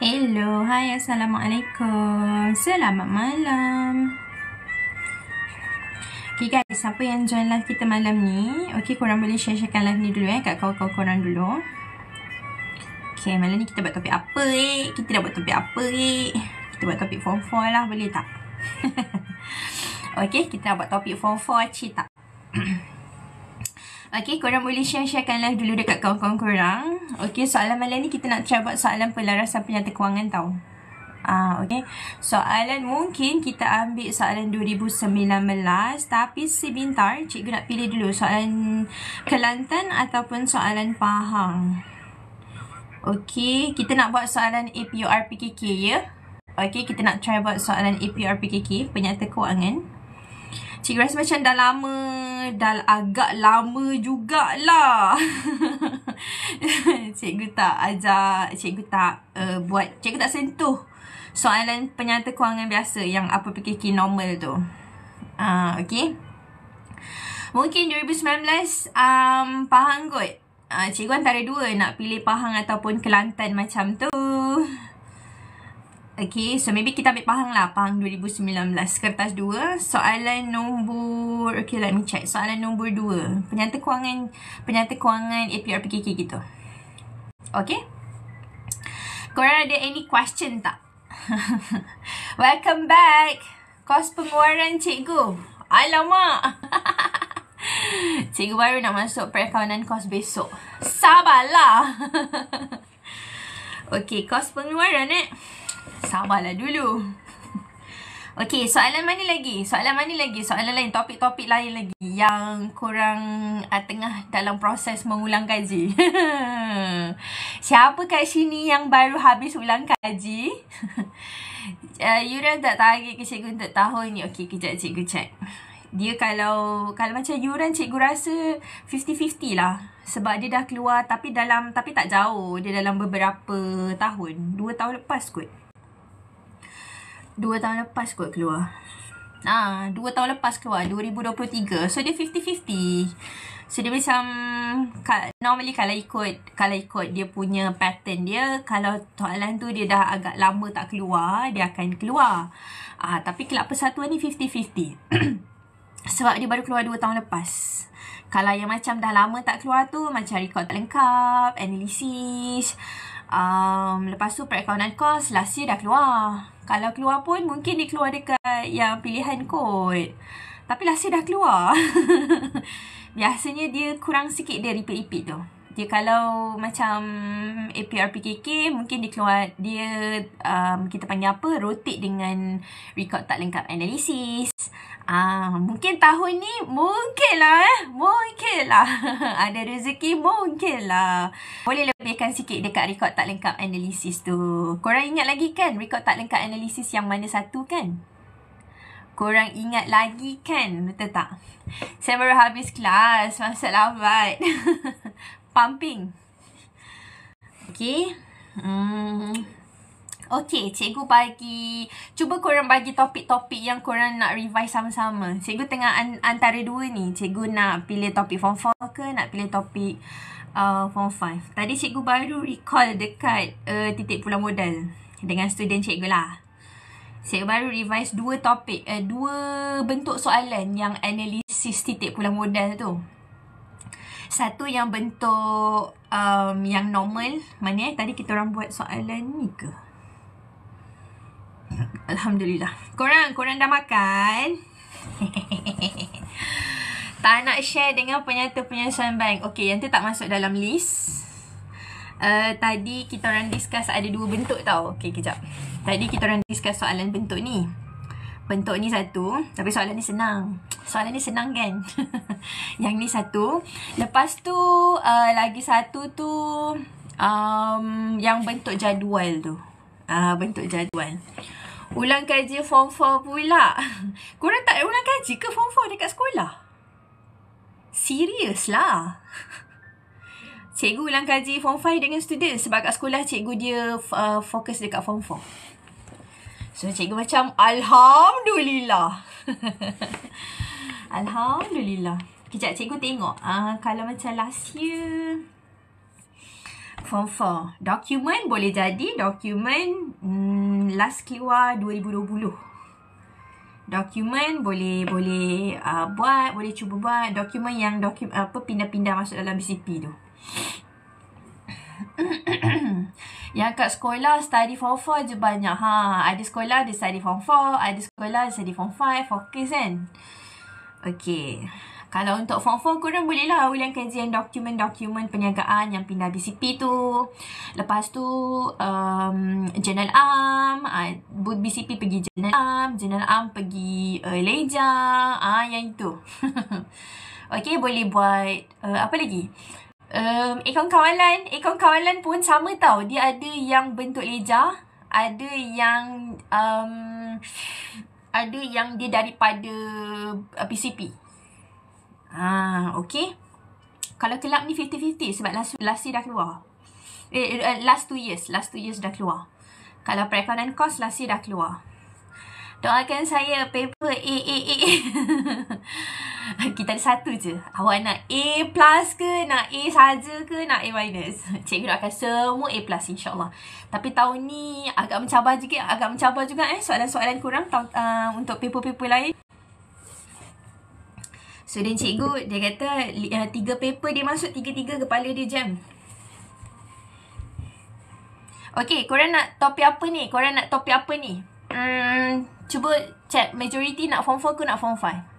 Hello, hai, Assalamualaikum. Selamat malam. Okay guys, siapa yang join live kita malam ni? Okay, korang boleh share-sharekan live ni dulu kat kawan-kawan korang dulu. Okay, malam ni kita buat topik apa Kita dah buat topik apa Kita buat topik form 4 lah, boleh tak? Okay, kita dah buat topik form 4, cik tak? Okay, korang boleh share-sharekan live dulu dekat kawan-kawan korang. Okay, soalan malam ni kita nak try buat soalan pelarasan penyata kewangan tau. Okay, soalan mungkin kita ambil soalan 2019, tapi sebentar cikgu nak pilih dulu soalan Kelantan ataupun soalan Pahang. Okay, kita nak buat soalan APURPKK ya. Okay, kita nak try buat soalan APURPKK, penyata kewangan. Cikgu rasa macam dah agak lama jugalah. Cikgu tak ajar, cikgu tak cikgu tak sentuh soalan penyata kewangan biasa yang apa PKK normal tu. Okay. Mungkin 2019 Pahang kot. Cikgu antara dua nak pilih Pahang ataupun Kelantan macam tu. Okay, so maybe kita ambil Pahang lah. Pahang 2019. Kertas 2. Soalan nombor... Okay, let me check. Soalan nombor 2. Penyata kewangan APURPKK gitu. Okay. Korang ada any question tak? Welcome back. Kos pengeluaran cikgu. Alamak. Cikgu baru nak masuk perakanan kos besok. Sabarlah. Okay, kos pengeluaran sabarlah dulu. Okay, soalan mana lagi? Soalan lain, topik-topik lain lagi yang korang tengah dalam proses mengulang kaji. Siapa kat sini yang baru habis ulang kaji? Yuran tak target ke cikgu untuk tahun ni? Okay, kejap cikgu check. Dia kalau macam yuran cikgu rasa 50-50 lah. Sebab dia dah keluar tapi tak jauh. Dia dalam beberapa tahun. 2 tahun lepas kot. 2 tahun lepas kot keluar. 2 tahun lepas keluar 2023. So dia 50-50. So dia macam normally kalau ikut dia punya pattern dia, kalau soalan tu dia dah agak lama tak keluar, dia akan keluar. Tapi kelab persatuan ni 50-50. Sebab dia baru keluar 2 tahun lepas. Kalau yang macam dah lama tak keluar tu macam rekod tak lengkap, analisis, lepas tu perakaunan kos last year dah keluar. Kalau keluar pun mungkin dia keluar dekat yang pilihan kod. Tapi last year dah keluar. Biasanya dia kurang sikit dia repeat tu. Dia kalau macam APURPKK mungkin dia keluar, kita panggil apa, rotate dengan rekod tak lengkap analisis. Mungkin tahun ni mungkinlah ada rezeki, mungkinlah boleh lebihkan sikit dekat rekod tak lengkap analisis tu. Korang ingat lagi kan rekod tak lengkap analisis yang mana satu kan? Korang ingat lagi kan? Betul tak? Saya baru habis kelas, masuk lambat. Pumping. Okay. Okay, cikgu cuba korang bagi topik-topik yang korang nak revise sama-sama. Cikgu tengah antara dua ni. Cikgu nak pilih topik form 4 ke nak pilih topik form 5. Tadi cikgu baru recall dekat titik pulang modal dengan student cikgu lah. Cikgu baru revise dua bentuk soalan yang analisis titik pulang modal tu. Satu yang bentuk yang normal. Mana tadi kita orang buat soalan ni ke? Alhamdulillah. Korang dah makan? Tak nak share dengan penyata-penyelesaian bank. Okay, yang tu tak masuk dalam list. Tadi kita orang discuss ada dua bentuk tau. Okay, kejap. Tadi kita orang discuss soalan bentuk ni. Bentuk ni satu. Tapi soalan ni senang. Soalan ni senang kan? Yang ni satu. Lepas tu lagi satu tu yang bentuk jadual tu. Bentuk jadual. Ulang kaji form 4 pula. Korang tak ulang kaji ke form 4 dekat sekolah? Serius lah. Cikgu ulang kaji form 5 dengan student. Sebab kat sekolah cikgu dia fokus dekat form 4. So cikgu macam Alhamdulillah. Alhamdulillah. Kejap cikgu tengok. Kalau macam last year form 4. Dokumen boleh jadi. Dokumen last keluar 2020. Dokumen boleh buat. Boleh cuba buat. Dokumen yang pindah-pindah masuk dalam BCP tu. Yang kat sekolah study form 4 je banyak. Ada sekolah ada study form 4. Ada sekolah ada study form 5. Fokus kan. Okay. Kalau untuk form 4 korang boleh lah ulang kajian dokumen-dokumen perniagaan yang pindah BCP tu. Lepas tu Jurnal Am, BCP pergi Jurnal Am pergi Leja, yang itu. Okay, boleh buat apa lagi? Akaun kawalan pun sama tau. Dia ada yang bentuk Leja, ada yang dia daripada PCP. Okay. Kalau kelab ni 50-50 sebab last year dah keluar. Last 2 years dah keluar. Kalau perakaunan kos last year dah keluar. Doakan saya paper A. Kita ada satu je. Awak nak A plus ke, nak A saja ke, nak A minus? Cikgu doakan semua A plus insyaAllah. Tapi tahun ni agak mencabar juga soalan-soalan kurang untuk paper-paper lain. Student cikgu, dia kata 3 paper dia masuk, 3 kepala dia jam. Okay, korang nak topik apa ni? Cuba check majority nak form 4 ke nak form 5?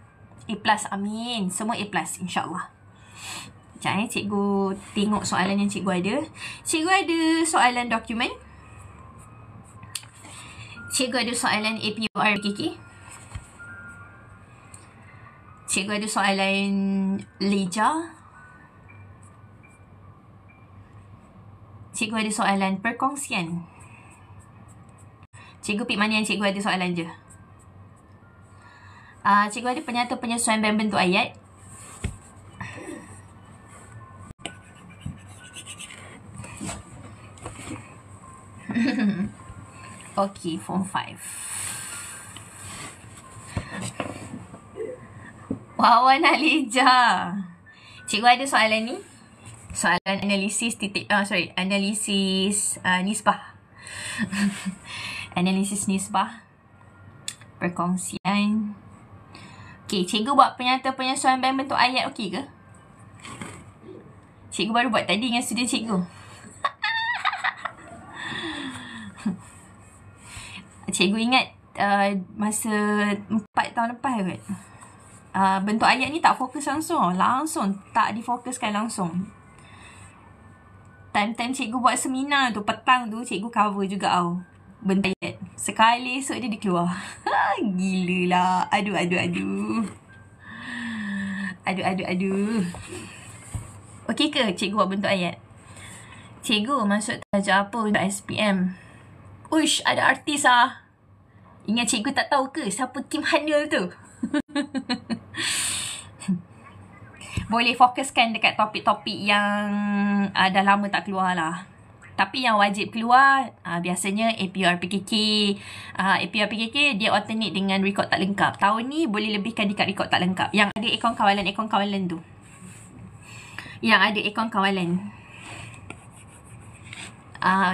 A plus, amin. Semua A plus, insyaAllah. Sekejap cikgu tengok soalan yang cikgu ada. Cikgu ada soalan dokumen. Cikgu ada soalan APUR KK. Cikgu ada soalan Leja. Cikgu ada soalan perkongsian. Cikgu pick mana yang cikgu ada soalan je. Cikgu ada penyata penyesuaian bentuk ayat. Okay, form 5. Wawan Leja. Cikgu ada soalan ni. Soalan analisis analisis nisbah. Analisis nisbah. Perkongsian. Okay, cikgu buat penyata penyesuaian bentuk ayat okey ke? Cikgu baru buat tadi dengan student cikgu. Cikgu ingat masa 4 tahun lepas kot. Bentuk ayat ni tak fokus langsung tak difokuskan langsung. Time-time cikgu buat seminar tu, petang tu cikgu cover juga tau bentuk ayat. Sekali esok dia dikeluar. Gila lah. Aduh. Okey ke cikgu buat bentuk ayat? Cikgu masuk tajuk apa untuk SPM? Uish, ada artis lah. Ingat cikgu tak tahu ke siapa Kim Hanil tu? Boleh fokuskan dekat topik-topik yang dah lama tak keluar lah. Tapi yang wajib keluar biasanya APR PKK. APR PKK dia alternate dengan rekod tak lengkap. Tahun ni boleh lebihkan dekat rekod tak lengkap. Yang ada akaun kawalan tu. Yang ada akaun kawalan.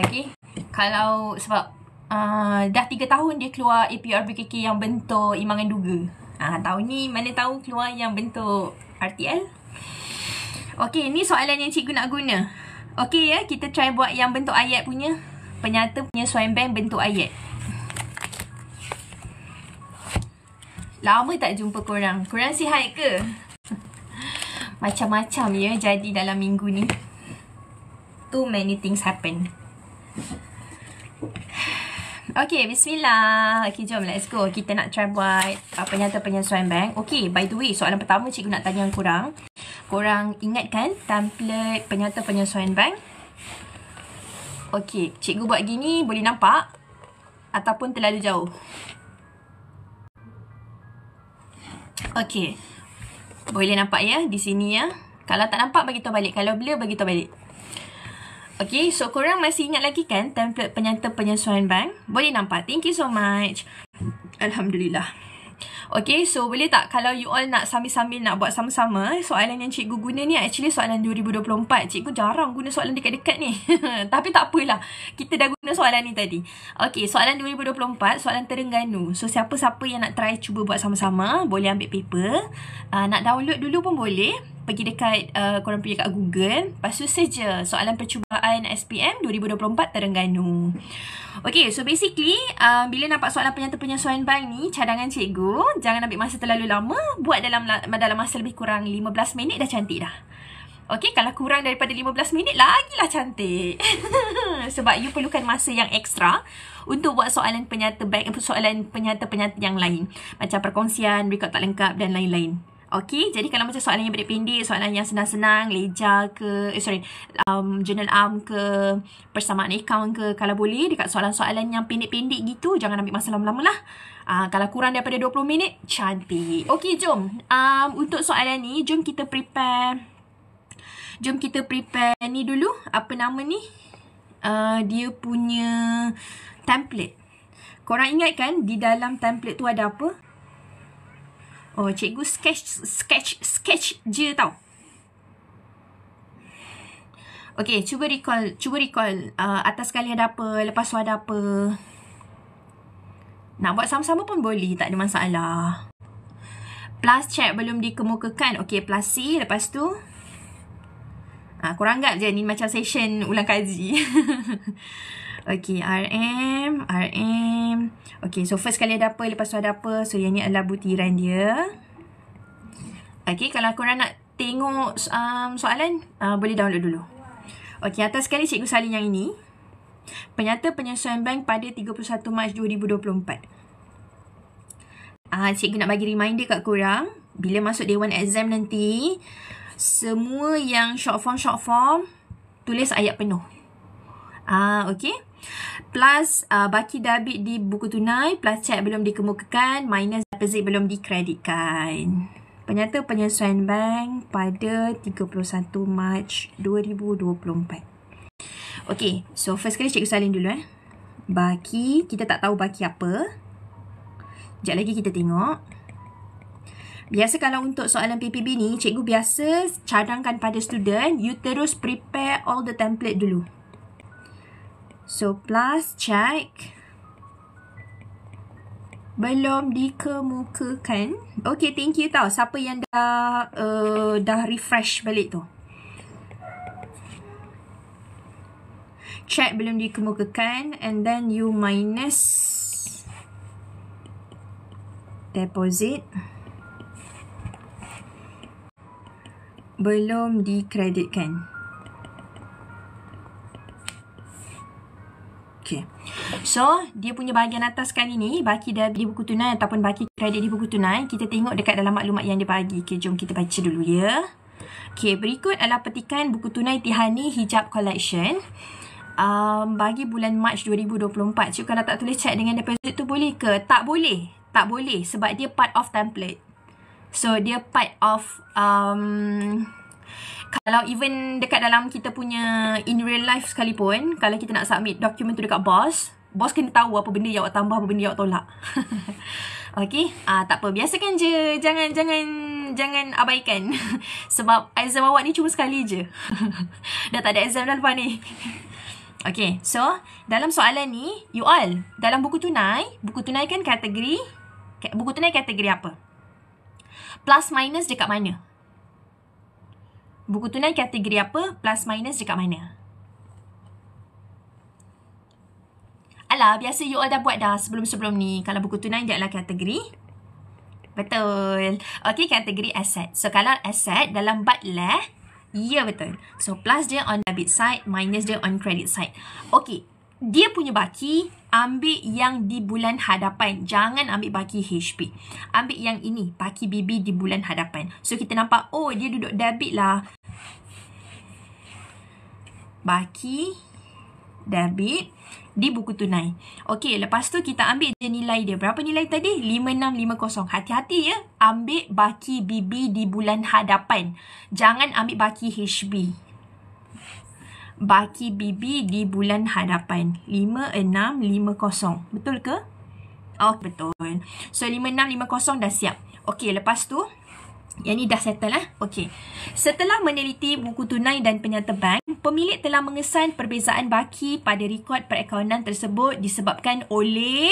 Okay. Kalau sebab dah 3 tahun dia keluar APR PKK yang bentuk imbangan duga. Tahun ni mana tahu keluar yang bentuk RTL. Okay, ni soalan yang cikgu nak guna. Okay ya, kita try buat yang bentuk ayat punya. Penyata penyesuaian bank bentuk ayat. Lama tak jumpa korang. Korang sihat ke? Macam-macam ya jadi dalam minggu ni. Too many things happen. Okay, bismillah. Okay, jom let's go. Kita nak try buat penyata penyesuaian bank. Okay, by the way, soalan pertama cikgu nak tanya korang. Korang ingat kan template penyata penyesuaian bank? Okay, cikgu buat gini boleh nampak? Ataupun terlalu jauh? Okay. Boleh nampak ya di sini ya. Kalau tak nampak bagi tahu balik. Kalau blur bagi tahu balik. Okay, so korang masih ingat lagi kan template penyata penyesuaian bank? Boleh nampak? Thank you so much. Alhamdulillah. Okay, so boleh tak kalau you all nak sambil-sambil nak buat sama-sama, soalan yang cikgu guna ni actually soalan 2024. Cikgu jarang guna soalan dekat-dekat ni. Tapi tak apalah. Kita dah guna soalan ni tadi. Okay, soalan 2024, soalan Terengganu. So, siapa-siapa yang nak try cuba buat sama-sama, boleh ambil paper. Nak download dulu pun boleh. Pergi dekat, korang pergi kat Google. Lepas tu saja soalan percubaan SPM 2024 Terengganu. Okay, so basically, bila nampak soalan penyata penyesuaian bank ni, cadangan cikgu, jangan ambil masa terlalu lama. Buat dalam masa lebih kurang 15 minit dah cantik dah. Okay, kalau kurang daripada 15 minit, lagilah cantik. Sebab you perlukan masa yang ekstra untuk buat soalan penyata bank, soalan penyata-penyata yang lain. Macam perkongsian, rekod tak lengkap dan lain-lain. Okay, jadi kalau macam soalan yang pendek-pendek, soalan yang senang-senang, leja ke, journal arm ke, persamaan akaun ke, kalau boleh dekat soalan-soalan yang pendek-pendek gitu, jangan ambil masa lama-lama lah. Kalau kurang daripada 20 minit, cantik. Okay, jom. Untuk soalan ni, jom kita prepare ni dulu. Apa nama ni? Dia punya template. Korang ingat kan di dalam template tu ada apa? Oh, cikgu sketch je tau. Okay, cuba recall. Atas sekali ada apa, lepas tu ada apa. Nak buat sama-sama pun boleh, tak ada masalah. Plus check belum dikemukakan. Okay, plus C, lepas tu. Korang anggap je ni macam session ulang kaji. Okay, RM. Okay, so first kali ada apa, lepas tu ada apa. So, yang ni adalah butiran dia. Okay, kalau korang nak tengok soalan, boleh download dulu. Okay, atas sekali cikgu salin yang ini. Penyata penyesuaian bank pada 31 Mac 2024. Cikgu nak bagi reminder kat korang. Bila masuk Dewan Exam nanti, semua yang short form, tulis ayat penuh. Okay. Plus baki debit di buku tunai, plus cek belum dikemukakan, minus deposit belum dikreditkan. Penyata penyesuaian bank pada 31 Mac 2024. Okay, so first kali cikgu salin dulu Baki, kita tak tahu baki apa. Sekejap lagi kita tengok. Biasa kalau untuk soalan PPB ni, cikgu biasa cadangkan pada student, you terus prepare all the template dulu. So, plus check. Belum dikemukakan. Okay, thank you tau. Siapa yang dah refresh balik tu. Check belum dikemukakan. And then you minus deposit. Belum dikreditkan. Okay. So, dia punya bahagian atas kali ni, baki di buku tunai ataupun baki kredit di buku tunai, kita tengok dekat dalam maklumat yang dia bagi. Okay, jom kita baca dulu ya. Okay, berikut adalah petikan buku tunai Tihani Hijab Collection. Bagi bulan Mac 2024. Cikgu kalau tak tulis cek dengan deposit tu boleh ke? Tak boleh. Tak boleh sebab dia part of template. So, dia part of Kalau even dekat dalam kita punya in real life sekalipun, kalau kita nak submit dokumen tu dekat bos kena tahu apa benda yang awak tambah, apa benda yang awak tolak. Okay, tak apa, biasakan je, jangan abaikan. Sebab exam awak ni cuma sekali je. Dah tak ada exam dah lepas ni. Okay, so dalam soalan ni, you all, dalam buku tunai kan kategori, buku tunai kategori apa? Plus minus dekat mana? Buku tunai kategori apa? Plus minus dekat mana? Alah, biasa you all dah buat dah sebelum-sebelum ni. Kalau buku tunai dia adalah kategori. Betul. Okay, kategori asset. So, kalau asset dalam bad leh, ya betul. So, plus dia on debit side, minus dia on credit side. Okay, dia punya baki, ambil yang di bulan hadapan. Jangan ambil baki HP. Ambil yang ini, baki BB di bulan hadapan. So, kita nampak, oh dia duduk debit lah. Baki debit di buku tunai. Okey, lepas tu kita ambil je nilai dia. Berapa nilai tadi? 5650. Hati-hati ya. Ambil baki BB di bulan hadapan. Jangan ambil baki HB. Baki BB di bulan hadapan. 5650. Betul ke? Oh, betul. So, 5650 dah siap. Okey, lepas tu yang ni dah settle lah. Okey. Setelah meneliti buku tunai dan penyata bank, pemilik telah mengesan perbezaan baki pada rekod perakaunan tersebut disebabkan oleh...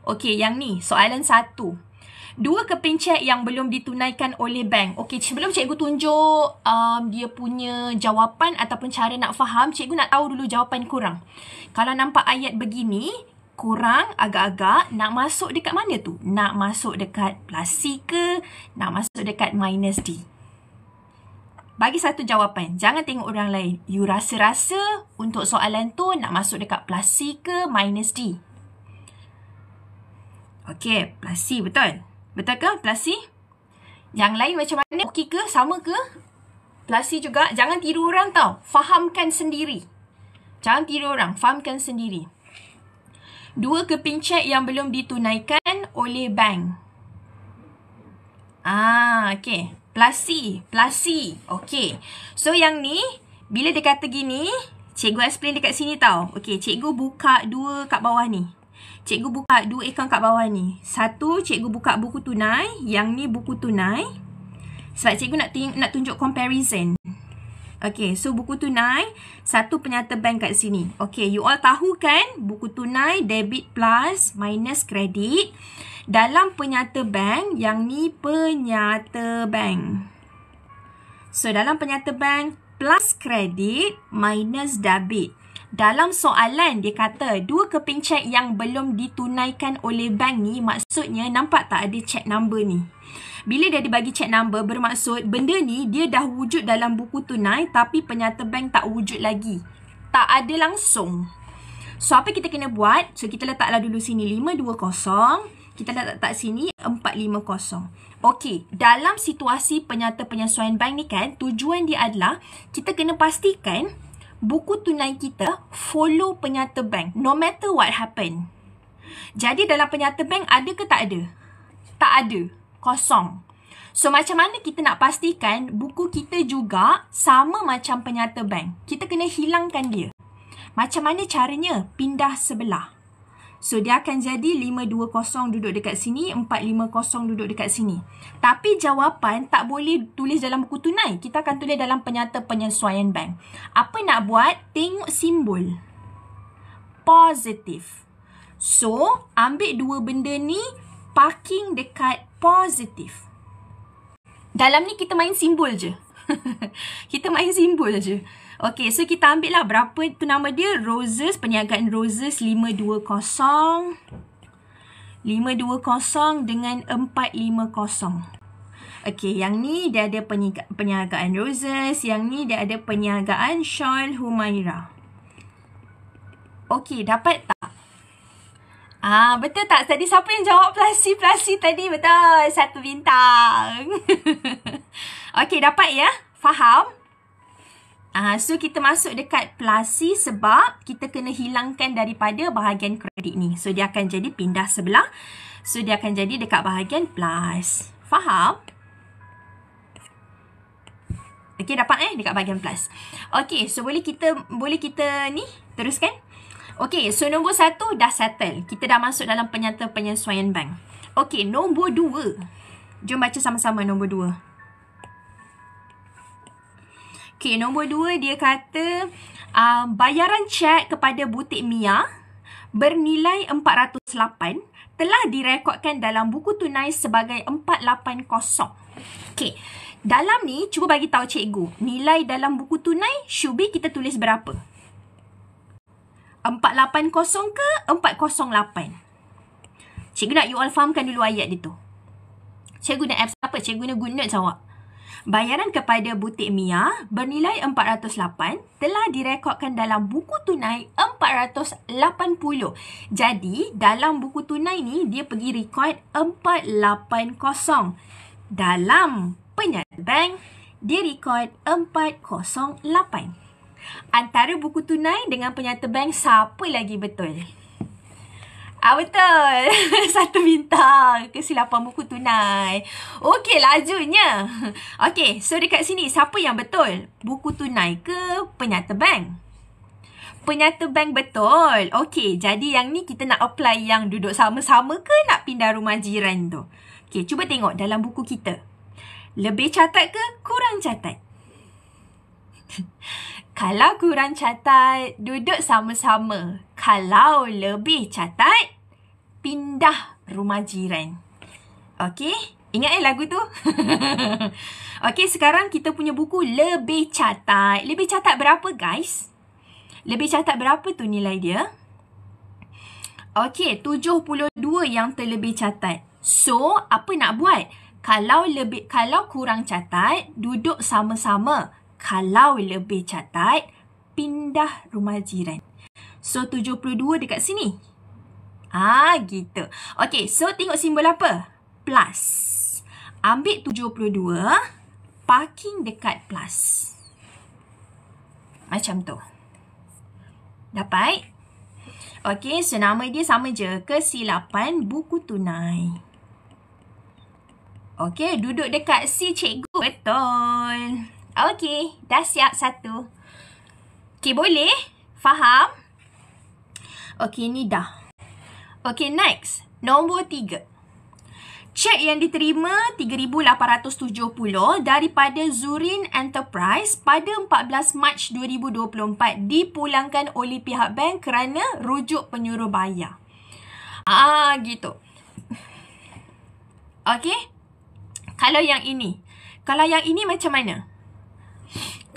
Okey, yang ni soalan 1. 2 keping cek yang belum ditunaikan oleh bank. Okey, sebelum cikgu tunjuk dia punya jawapan ataupun cara nak faham, cikgu nak tahu dulu jawapan korang. Kalau nampak ayat begini, korang agak-agak nak masuk dekat mana tu? Nak masuk dekat plus C ke? Nak masuk dekat minus D? Bagi satu jawapan. Jangan tengok orang lain. You rasa-rasa untuk soalan tu nak masuk dekat plus C ke minus D? Okey, plus C betul. Betul ke plus C? Yang lain macam mana? Okey ke? Sama ke? Plus C juga. Jangan tiru orang tau. Fahamkan sendiri. Jangan tiru orang. Fahamkan sendiri. 2 keping cek yang belum ditunaikan oleh bank. Okey. Plus C. Plus C. Okey. So, yang ni, bila dia kata gini, cikgu explain dekat sini tau. Okey, cikgu buka 2 kat bawah ni. Cikgu buka 2 akaun kat bawah ni. Satu, cikgu buka buku tunai. Yang ni buku tunai. Sebab cikgu nak tunjuk comparison. Okay, so buku tunai, satu penyata bank kat sini. Okay, you all tahu kan buku tunai debit plus minus kredit. Dalam penyata bank, yang ni penyata bank. So, dalam penyata bank, plus kredit minus debit. Dalam soalan, dia kata 2 keping cek yang belum ditunaikan oleh bank ni, maksudnya nampak tak ada check number ni? Bila dia dibagi check number, bermaksud benda ni dia dah wujud dalam buku tunai tapi penyata bank tak wujud lagi. Tak ada langsung. So, apa kita kena buat? So, kita letaklah dulu sini 520. Kita letak sini 450. Okey, dalam situasi penyata penyesuaian bank ni kan, tujuan dia adalah kita kena pastikan buku tunai kita follow penyata bank. No matter what happen. Jadi, dalam penyata bank ada ke tak ada? Tak ada. Kosong. So, macam mana kita nak pastikan buku kita juga sama macam penyata bank? Kita kena hilangkan dia. Macam mana caranya? Pindah sebelah. So, dia akan jadi 520 duduk dekat sini, 450 duduk dekat sini. Tapi jawapan tak boleh tulis dalam buku tunai. Kita akan tulis dalam penyata penyesuaian bank. Apa nak buat? Tengok simbol. Positif. So, ambil 2 benda ni, parking dekat positif. Dalam ni kita main simbol je. Kita main simbol je. Okey, so kita ambil lah berapa tu nama dia? Roses, perniagaan Roses 520. 520 dengan 450. Okey, yang ni dia ada perniagaan Roses. Yang ni dia ada perniagaan Shawl Humaira. Okey, dapat tak? Betul tak? Tadi siapa yang jawab plus C tadi? Betul. 1 bintang. Okey, dapat ya? Faham? So, kita masuk dekat plus C sebab kita kena hilangkan daripada bahagian kredit ni. So, dia akan jadi pindah sebelah. So, dia akan jadi dekat bahagian plus. Faham? Okey, dapat dekat bahagian plus. Okey, so boleh kita ni teruskan. Okey, so nombor 1 dah settle. Kita dah masuk dalam penyata penyesuaian bank. Okey, nombor 2. Jom baca sama-sama nombor 2. Okey, nombor 2 dia kata bayaran cek kepada butik Mia bernilai 408 telah direkodkan dalam buku tunai sebagai 480. Okey, dalam ni cuba bagi tahu cikgu, nilai dalam buku tunai Syubi kita tulis berapa? 480 ke 408? Cikgu nak you all fahamkan dulu ayat dia tu. Cikgu guna apps apa? Cikgu guna good notes awak. Bayaran kepada butik Mia bernilai 408 telah direkodkan dalam buku tunai 480. Jadi, dalam buku tunai ni dia pergi rekod 480. Dalam penyata bank dia rekod 408. Antara buku tunai dengan penyata bank siapa lagi betul? Betul. 1 bintang. Kesilapan buku tunai. Okey, lajunya. Okey, so dekat sini siapa yang betul? Buku tunai ke penyata bank? Penyata bank betul. Okey, jadi yang ni kita nak apply yang duduk sama-sama ke nak pindah rumah jiran tu? Okey, cuba tengok dalam buku kita. Lebih catat ke kurang catat? Kalau kurang catat, duduk sama-sama. Kalau lebih catat, pindah rumah jiran. Okey? Ingat lagu tu? Okey, sekarang kita punya buku lebih catat. Lebih catat berapa, guys? Lebih catat berapa tu nilai dia? Okey, 72 yang terlebih catat. So, apa nak buat? Kalau kurang catat, duduk sama-sama. Kalau lebih catat, pindah rumah jiran. So, 72 dekat sini. Gitu. Okey, so tengok simbol apa? Plus. Ambil 72, parking dekat plus. Macam tu. Dapat? Okey, so nama dia sama je. Kesilapan buku tunai. Okey, duduk dekat si cikgu. Betul. Okey, dah siap 1. Okey, boleh? Faham? Okey, ni dah. Okey, next. Nombor 3. Cek yang diterima 3,870 daripada Zurin Enterprise pada 14 Mac 2024 dipulangkan oleh pihak bank kerana rujuk penyuruh bayar. Gitu. Okey. Kalau yang ini macam mana?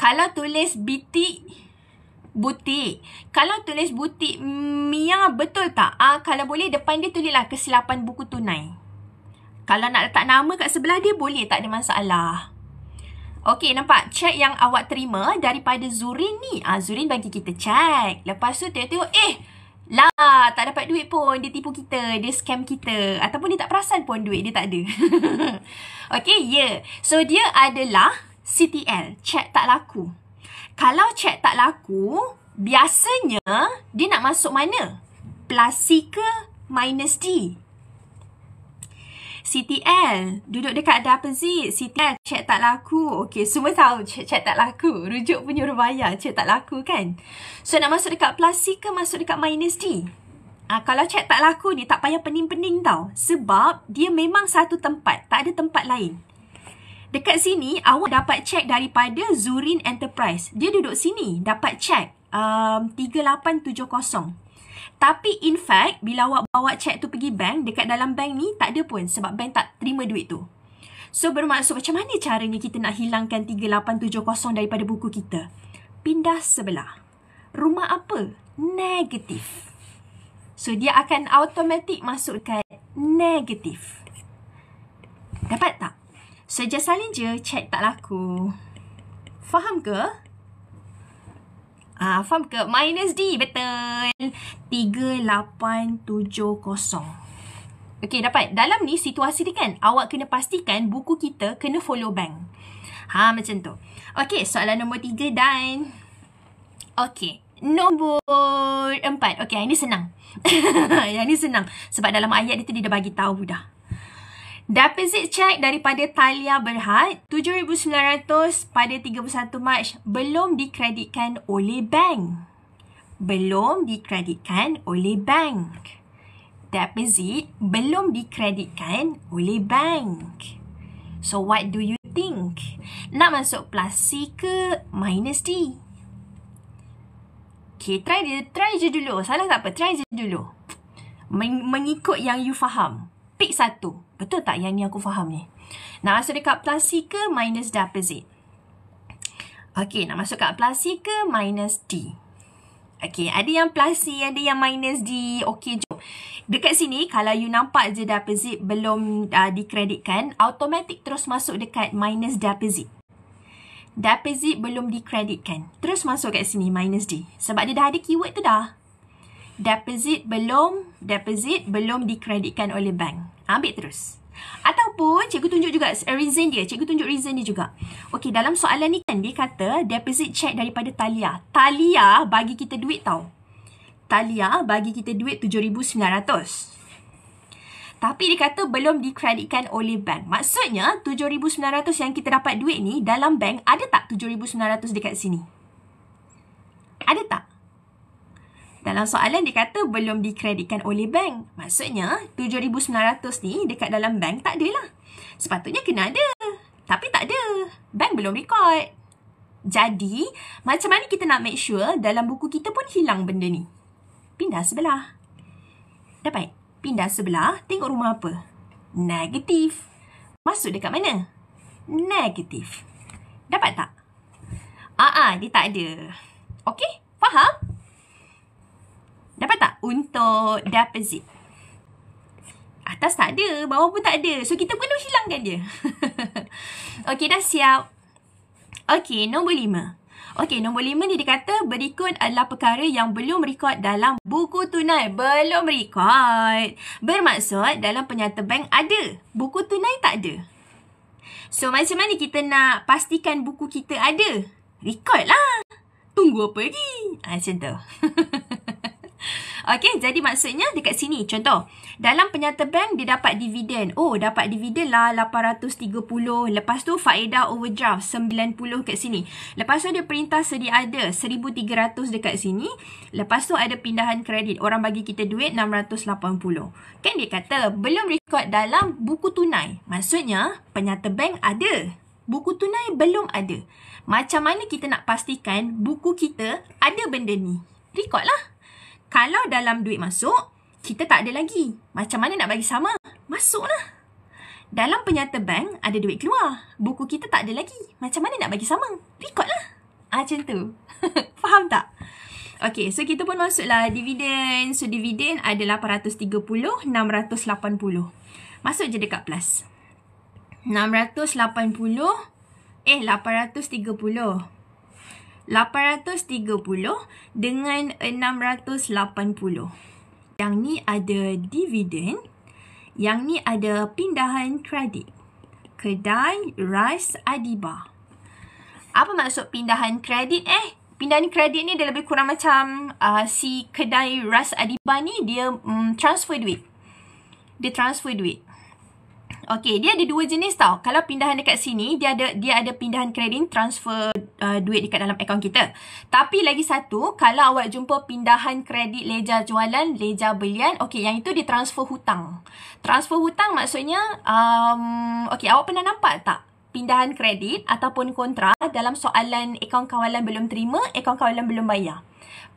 Kalau tulis butik. Kalau tulis butik Mia, betul tak? Kalau boleh depan dia tulislah kesilapan buku tunai. Kalau nak letak nama kat sebelah dia boleh, tak ada masalah. Okey, nampak? Cek yang awak terima daripada Zurin ni. Zurin bagi kita cek. Lepas tu tengok-tengok, tak dapat duit pun. Dia tipu kita. Dia scam kita. Ataupun dia tak perasan pun duit dia tak ada. Okey, So, dia adalah CTL. Cek tak laku. Kalau cek tak laku, biasanya dia nak masuk mana? Plus C ke minus D? CTL. Duduk dekat ada opposite. CTL. Cek tak laku. Okey, semua tahu cek tak laku. Rujuk penyuruh bayar. Cek tak laku kan? So, nak masuk dekat plus C ke masuk dekat minus D? Kalau cek tak laku ni tak payah pening-pening tau. Sebab dia memang satu tempat. Tak ada tempat lain. Dekat sini, awak dapat cek daripada Zurin Enterprise. Dia duduk sini. Dapat cek 3870. Tapi in fact, bila awak bawa cek tu pergi bank, dekat dalam bank ni tak ada pun. Sebab bank tak terima duit tu. So, bermaksud macam mana caranya kita nak hilangkan 3870 daripada buku kita? Pindah sebelah. Rumah apa? Negatif. So, dia akan automatik masuk kat negatif. Dapat tak? So, just salin je, cek tak laku. Faham ke? Faham ke? Minus D, betul. 3870. Okey, dapat. Dalam ni situasi dia kan, awak kena pastikan buku kita kena follow bank. Macam tu. Okey, soalan nombor 3 done. Okey, nombor 4. Okey, yang ni senang. Yang ni senang. Sebab dalam ayat dia tu dia dah bagi tahu dah. Deposit check daripada Talia Berhad, 7,900 pada 31 Mac belum dikreditkan oleh bank. Belum dikreditkan oleh bank. Deposit belum dikreditkan oleh bank. So, what do you think? Nak masuk plus C ke minus D? Okay, try je dulu. Salah tak apa, try je dulu. Mengikut yang you faham. Pick satu. Betul tak yang ni aku faham ni? Nak masuk dekat plus C ke minus deposit? Okay, nak masuk kat plus C ke minus D? Okay, ada yang plus C, ada yang minus D. Okay, jom. Dekat sini, kalau you nampak je deposit belum dikreditkan, automatic terus masuk dekat minus deposit. Deposit belum dikreditkan. Terus masuk kat sini, minus D. Sebab dia dah ada keyword tu dah. Deposit belum dikreditkan oleh bank. Ambil terus. Ataupun cikgu tunjuk juga reason dia. Cikgu tunjuk reason dia juga. Okey, dalam soalan ni kan dia kata deposit check daripada Talia. Talia bagi kita duit tau. Talia bagi kita duit 7,900. Tapi dia kata belum dikreditkan oleh bank. Maksudnya 7,900 yang kita dapat duit ni dalam bank ada tak 7,900 dekat sini? Ada tak? Dalam soalan dia kata belum dikreditkan oleh bank. Maksudnya 7,900 ni dekat dalam bank tak ada lah. Sepatutnya kena ada. Tapi tak ada. Bank belum record. Jadi, macam mana kita nak make sure dalam buku kita pun hilang benda ni? Pindah sebelah. Dapat? Pindah sebelah. Tengok rumah apa? Negatif. Masuk dekat mana? Negatif. Dapat tak? Dia tak ada. Okey? Faham? Dapat tak? Untuk deposit. Atas tak ada. Bawah pun tak ada. So, kita perlu hilangkan dia. Okey, dah siap. Okey, nombor 5. Okey, nombor 5 ni dia kata berikut adalah perkara yang belum record dalam buku tunai. Belum record. Bermaksud dalam penyata bank ada. Buku tunai tak ada. So, macam mana kita nak pastikan buku kita ada? Record lah. Tunggu apa lagi? Macam tu. Okey, jadi maksudnya dekat sini. Contoh, dalam penyata bank dia dapat dividen. Oh, dapat dividen lah 830. Lepas tu faedah overdraft 90 kat sini. Lepas tu ada perintah sedia ada 1,300 dekat sini. Lepas tu ada pindahan kredit. Orang bagi kita duit 680. Kan dia kata belum record dalam buku tunai. Maksudnya penyata bank ada. Buku tunai belum ada. Macam mana kita nak pastikan buku kita ada benda ni? Record lah. Kalau dalam duit masuk, kita tak ada lagi. Macam mana nak bagi sama? Masuklah. Dalam penyata bank, ada duit keluar. Buku kita tak ada lagi. Macam mana nak bagi sama? Record lah. Macam tu. Faham tak? Okay, so kita pun masuklah dividen. So, dividen ada 830, 680. Masuk je dekat plus. 830 dengan 680. Yang ni ada dividen. Yang ni ada pindahan kredit. Kedai Ras Adiba. Apa maksud pindahan kredit? Pindahan kredit ni dia lebih kurang macam si kedai Ras Adiba ni dia transfer duit. Dia transfer duit. Okey, dia ada dua jenis tau. Kalau pindahan dekat sini, dia ada pindahan kredit, transfer duit dekat dalam akaun kita. Tapi lagi satu, kalau awak jumpa pindahan kredit leja jualan, leja belian, okey, yang itu dia transfer hutang. Transfer hutang maksudnya, okey, awak pernah nampak tak pindahan kredit ataupun kontra dalam soalan akaun kawalan belum terima, akaun kawalan belum bayar?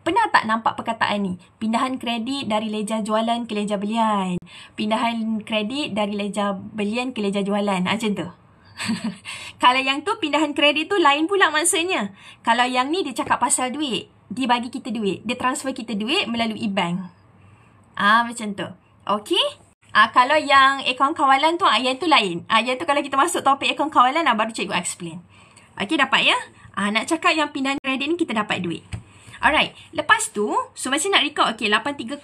Pernah tak nampak perkataan ni? Pindahan kredit dari leja jualan ke leja belian. Pindahan kredit dari leja belian ke leja jualan. Macam tu. Kalau yang tu pindahan kredit tu lain pula maksudnya. Kalau yang ni dia cakap pasal duit. Dia bagi kita duit. Dia transfer kita duit melalui bank. Macam tu. Okey? Kalau yang akaun kawalan tu, yang tu lain. Yang tu kalau kita masuk topik akaun kawalan, baru cikgu explain. Okey, dapat ya? Nak cakap yang pindahan kredit ni kita dapat duit. Alright, lepas tu, so macam nak record, okay, 830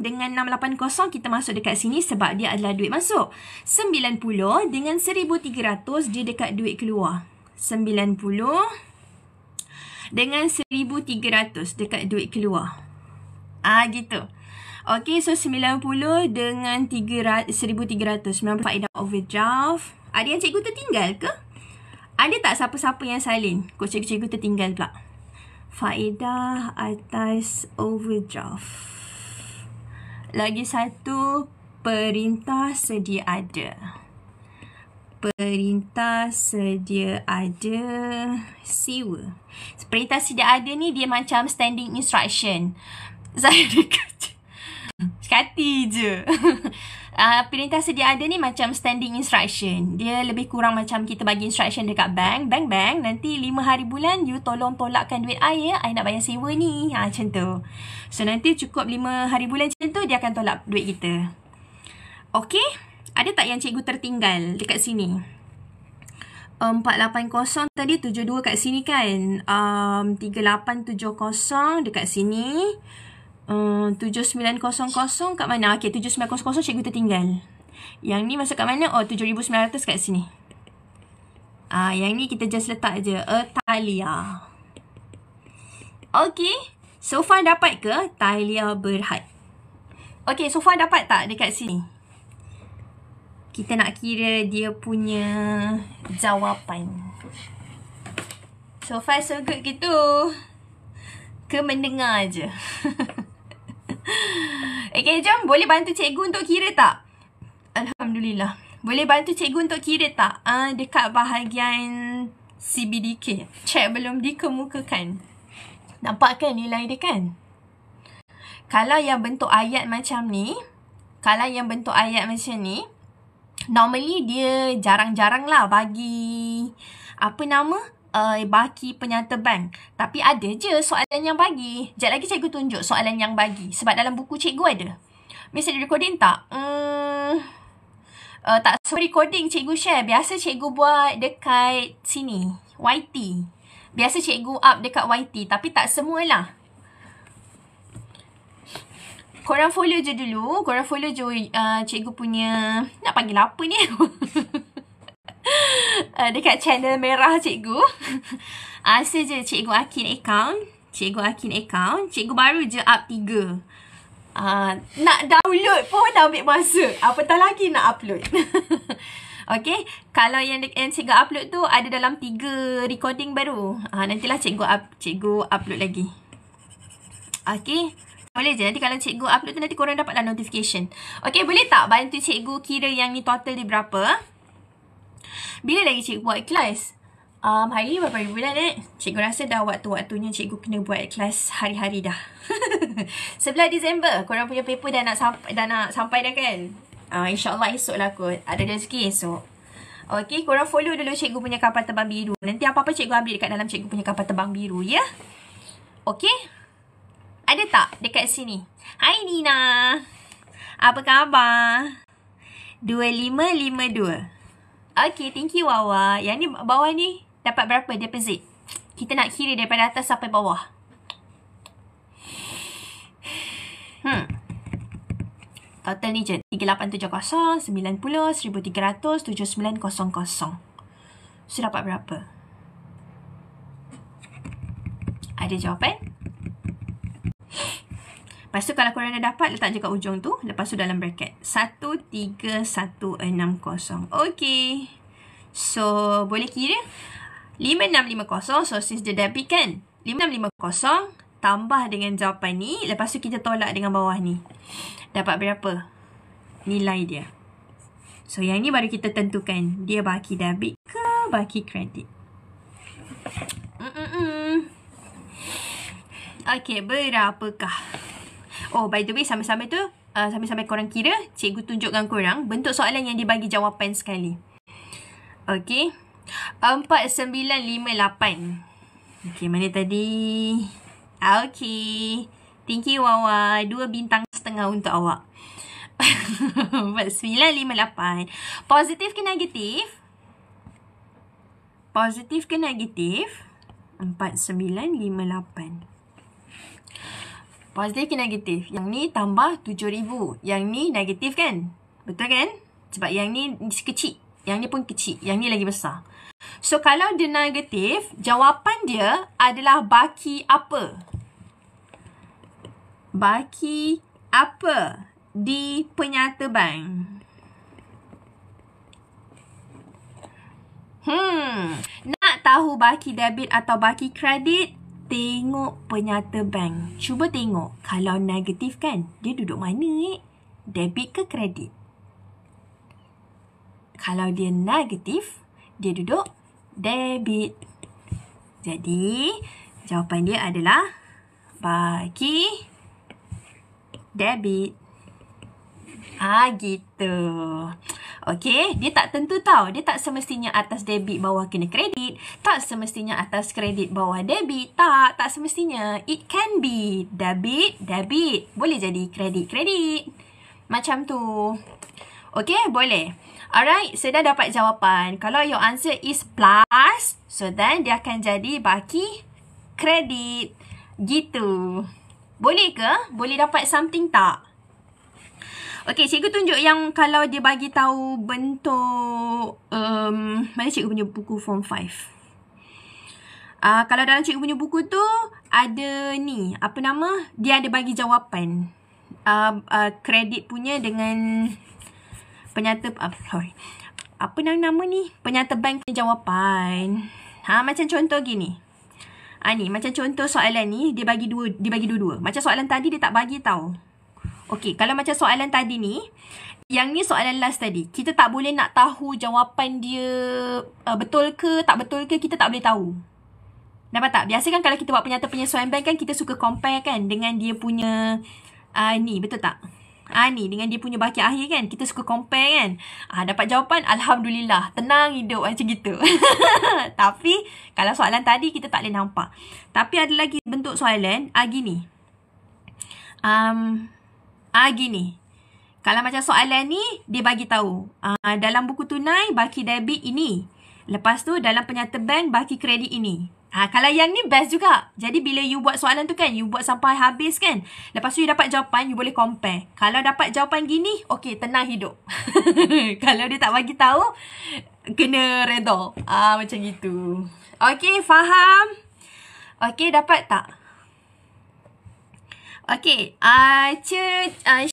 dengan 680 kita masuk dekat sini sebab dia adalah duit masuk. 90 dengan 1,300 dia dekat duit keluar. 90 dengan 1,300 dekat duit keluar. Gitu. Okay, so 90 dengan 1,300. 90 faedah overdraft. Ada yang cikgu tertinggal ke? Ada tak siapa-siapa yang salin? Kok cikgu-cikgu tertinggal pula? Faedah atas overdraft. Lagi satu, perintah sedia ada. Perintah sedia ada sewa. Perintah sedia ada ni dia macam standing instruction. Saya dekat sekati je. Perintah sedia ada ni macam standing instruction. Dia lebih kurang macam kita bagi instruction dekat bank. Bank, nanti 5 hari bulan you tolong tolakkan duit I ya. I nak bayar sewa ni. Macam tu. So nanti cukup 5 hari bulan macam tu, dia akan tolak duit kita. Okay? Ada tak yang cikgu tertinggal dekat sini? 480 tadi, 72 kat sini kan. 3870 dekat sini. 7900 kat mana? Okay, 7900 cikgu tertinggal. Yang ni masuk kat mana? Oh, 7900 kat sini. Yang ni kita just letak je Thalia. Okay, so far dapat ke Thalia Berhad? Okay, so far dapat tak dekat sini? Kita nak kira dia punya jawapan. So far so good gitu. Ke mendengar je. Okay, jom. Boleh bantu cikgu untuk kira tak? Alhamdulillah. Boleh bantu cikgu untuk kira tak? Dekat bahagian CBDK. Cek belum dikemukakan. Nampak kan nilai dia kan? Kalau yang bentuk ayat macam ni, normally dia jarang-jarang lah bagi baki penyata bank. Tapi ada je soalan yang bagi. Sekejap lagi cikgu tunjuk soalan yang bagi. Sebab dalam buku cikgu ada. Miss ada recording tak? Tak semua recording cikgu share. Biasa cikgu buat dekat sini. YT. Biasa cikgu up dekat YT. Tapi tak semualah. Korang follow je dulu. Korang follow je cikgu punya... Nak panggil apa ni? Dekat channel merah cikgu. Asal je cikgu Akin account. Cikgu baru je up 3. Nak download pun ambil masa. Apatah lagi nak upload. Okay. Kalau yang cikgu upload tu ada dalam 3 recording baru. Nantilah cikgu upload lagi. Okay. Boleh je. Nanti kalau cikgu upload tu nanti korang dapatlah notification. Okay. Boleh tak bantu cikgu kira yang ni total dia berapa? Bila lagi cikgu buat kelas? Hari ni berapa bulan Cikgu rasa dah waktu-waktunya cikgu kena buat kelas hari-hari dah. 11 Disember. Korang punya paper dah nak sampai dah kan? InsyaAllah esok lah kot. Ada rezeki esok. Okay, korang follow dulu cikgu punya kapal terbang biru. Nanti apa-apa cikgu update dekat dalam cikgu punya kapal terbang biru, ya? Okay? Ada tak dekat sini? Hai Nina. Apa khabar? 2552. Okay, thank you Wawa. Yang ni bawah ni dapat berapa deposit? Kita nak kira daripada atas sampai bawah. Total ni je. 3870, 90, 1300, 7900. So dapat berapa? Ada jawapan? Lepas tu kalau korang dah dapat, letak je kat ujung tu. Lepas tu dalam bracket. 13160. Okay. So, boleh kira. 5650. So, since dia debit kan. 5650 tambah dengan jawapan ni. Lepas tu kita tolak dengan bawah ni. Dapat berapa? Nilai dia. So, yang ni baru kita tentukan. Dia baki debit ke baki kredit. Okay, berapakah? Oh, by the way, sama-sama tu, sama-sama korang kira, cikgu tunjukkan korang bentuk soalan yang dibagi jawapan sekali. Okay. 4958. Okay, mana tadi? Okay. Thank you, Wawa. 2 bintang setengah untuk awak. 4958. Positif ke negatif? Positif ke negatif? 4958. Positif ke negatif? Yang ni tambah 7,000. Yang ni negatif kan? Betul kan? Sebab yang ni kecil. Yang ni pun kecil. Yang ni lagi besar. So, kalau dia negatif, jawapan dia adalah baki apa? Baki apa di penyata bank? Nak tahu baki debit atau baki kredit? Tengok penyata bank. Cuba tengok. Kalau negatif kan, dia duduk mana Debit ke kredit? Kalau dia negatif, dia duduk debit. Jadi, jawapan dia adalah baki debit. Gitu. Okey, dia tak tentu tau. Dia tak semestinya atas debit bawah kena kredit. Tak semestinya atas kredit bawah debit. Tak semestinya. It can be debit, debit. Boleh jadi kredit, kredit. Macam tu. Okey, boleh. Alright, so dah dapat jawapan. Kalau your answer is plus, so then dia akan jadi baki kredit. Gitu. Boleh ke? Boleh dapat something tak? Okey, cikgu tunjuk yang kalau dia bagi tahu bentuk mana cikgu punya buku form 5. Kalau dalam cikgu punya buku tu ada ni, apa nama? Dia ada bagi jawapan. Kredit punya dengan penyata apa nama ni? Penyata bank punya jawapan. Macam contoh gini. Ni macam contoh soalan ni dia bagi dua-dua. Macam soalan tadi dia tak bagi tahu. Okey, kalau macam soalan tadi ni, yang ni soalan last tadi. Kita tak boleh nak tahu jawapan dia betul ke, tak betul ke, kita tak boleh tahu. Nampak tak? Biasa kan kalau kita buat penyata penyesuaian bank kan, kita suka compare kan dengan dia punya ni, betul tak? Ni dengan dia punya baki akhir kan, kita suka compare kan. Dapat jawapan, Alhamdulillah. Tenang hidup macam gitu. Tapi, kalau soalan tadi kita tak boleh nampak. Tapi ada lagi bentuk soalan, gini. Gini. Kalau macam soalan ni, dia bagi tahu. Dalam buku tunai, baki debit ini. Lepas tu, dalam penyata bank, baki kredit ini. Kalau yang ni best juga. Jadi, bila you buat soalan tu kan, you buat sampai habis kan. Lepas tu, you dapat jawapan, you boleh compare. Kalau dapat jawapan gini, okey, tenang hidup. Kalau dia tak bagi tahu, kena redha. Macam gitu. Okey, faham? Okey, dapat tak? Okey,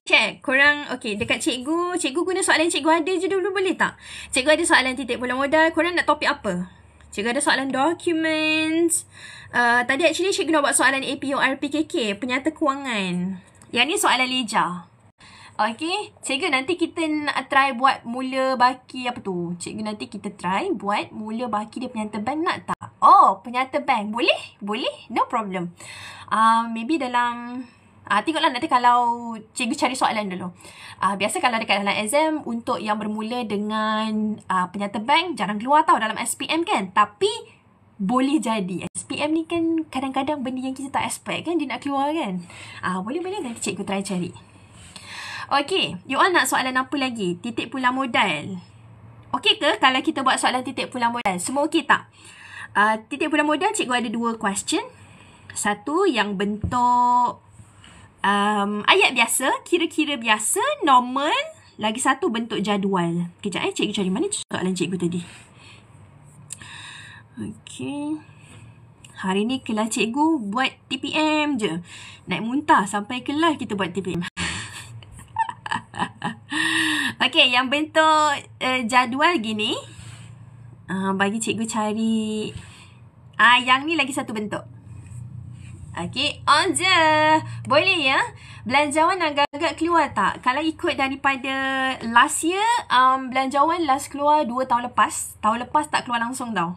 share korang, okey, dekat cikgu guna soalan cikgu ada je dulu boleh tak? Cikgu ada soalan titik pula modal, korang nak topik apa? Cikgu ada soalan documents. Tadi actually cikgu nak buat soalan APORPKK, penyata kewangan. Yang ni soalan leja. Okey, cikgu nanti kita nak try buat mula baki apa tu? Cikgu nanti kita try buat mula baki dia penyata bank nak tak? Penyata bank. Boleh? Boleh? No problem. Maybe dalam tengoklah nanti kalau cikgu cari soalan dulu. Biasa kalau dekat dalam exam untuk yang bermula dengan penyata bank jarang keluar tau dalam SPM kan. Tapi boleh jadi. SPM ni kan kadang-kadang benda yang kita tak expect kan dia nak keluar kan. Boleh-boleh nanti cikgu try cari. Okay, you all nak soalan apa lagi? Titik pulang modal. Okay ke kalau kita buat soalan titik pulang modal? Semua okay tak? Titik pulang modal cikgu ada 2 question. Satu yang bentuk ayat biasa, kira-kira biasa, normal. Lagi satu bentuk jadual. Kejap cikgu cari mana soalan cikgu tadi. Okay. Hari ni kelas cikgu buat TPM je. Naik muntah sampai kelas kita buat TPM. Okay, yang bentuk jadual gini. Bagi cikgu cari. Yang ni lagi satu bentuk. Okay, on je. Boleh ya? Belanjawan agak-agak keluar tak? Kalau ikut daripada last year, belanjawan last keluar 2 tahun lepas. Tahun lepas tak keluar langsung tau.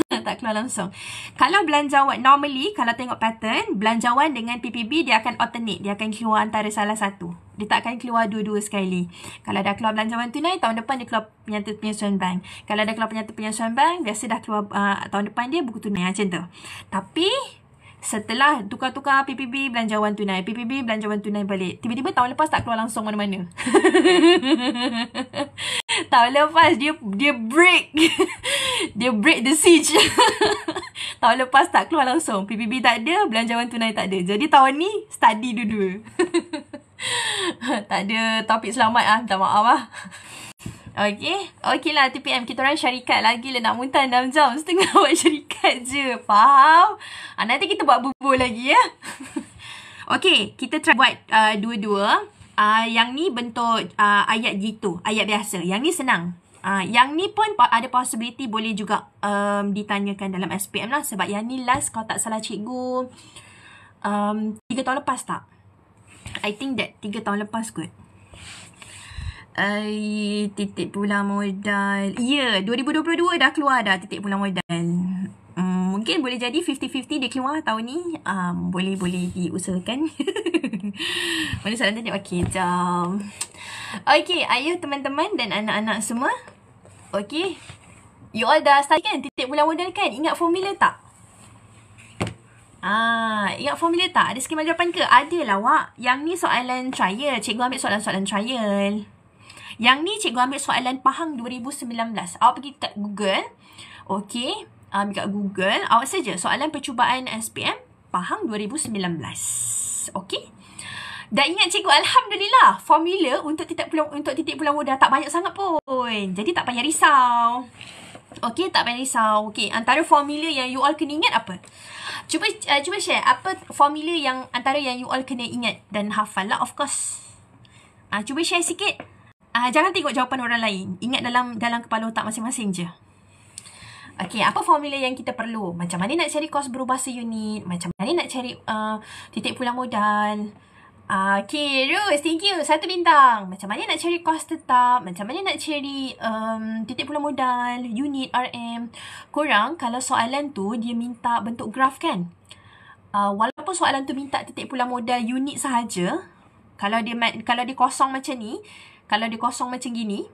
Tak keluar langsung. Kalau belanjawan, normally kalau tengok pattern, belanjawan dengan PPB dia akan alternate. Dia akan keluar antara salah satu. Dia tak akan keluar dua-dua sekali. Kalau dah keluar belanjawan tunai, tahun depan dia keluar penyata penyesuaian bank. Kalau dah keluar penyata penyesuaian bank, biasa dah keluar tahun depan dia buku tunai macam tu. Tapi setelah tukar-tukar PPB belanjawan tunai, PPB belanjawan tunai balik, tiba-tiba tahun lepas tak keluar langsung mana-mana. Tahun lepas dia break. Dia break the siege. Tahun lepas tak keluar langsung. PPB tak ada, belanjawan tunai tak ada. Jadi tahun ni study dua-dua. Tak ada topik selamat minta maaf lah. Okay lah TPM. Kita orang syarikat lagi lah nak muntah 6 jam. Setengah buat syarikat je. Faham? Nanti kita buat bubur lagi ya. Okay, kita try buat dua-dua. Yang ni bentuk ayat gitu, ayat biasa. Yang ni senang. Yang ni pun ada possibility boleh juga ditanyakan dalam SPM lah. Sebab yang ni last kalau tak salah cikgu 3 tahun lepas tak? I think that 3 tahun lepas kot. Titik pulang modal. Ya, 2022 dah keluar dah titik pulang modal. Mungkin boleh jadi 50-50 dia keluar tahun ni. Boleh diusahakan. Mana soalan tadi? Okay, jom. Okay, ayuh teman-teman dan anak-anak semua. Okay. You all dah study kan titik pulang modal kan? Ingat formula tak? Ingat formula tak? Ada skema jawapan ke? Ada lah, Wak. Yang ni soalan trial. Cikgu ambil soalan-soalan trial. Yang ni cikgu ambil soalan Pahang 2019. Awak pergi kat Google. Okay. Ambil kat Google. Awak saja soalan percubaan SPM Pahang 2019. Okay. Dan ingat cikgu, alhamdulillah, formula untuk titik pulang modal tak banyak sangat pun. Jadi tak payah risau. Okay, tak payah risau. Okay, antara formula yang you all kena ingat apa? Cuba share apa formula yang antara yang you all kena ingat dan hafal lah, of course. Cuba share sikit. Jangan tengok jawapan orang lain. Ingat dalam kepala otak masing-masing je. Okay, apa formula yang kita perlu? Macam mana nak cari kos berubah seunit? Macam mana nak cari titik pulang modal? Okay, Rose, thank you. 1 bintang. Macam mana nak cari kos tetap? Macam mana nak cari titik pulang modal, unit, RM? Korang, kalau soalan tu dia minta bentuk graf kan? Walaupun soalan tu minta titik pulang modal unit sahaja, kalau dia kosong macam ni, kalau dia kosong macam gini,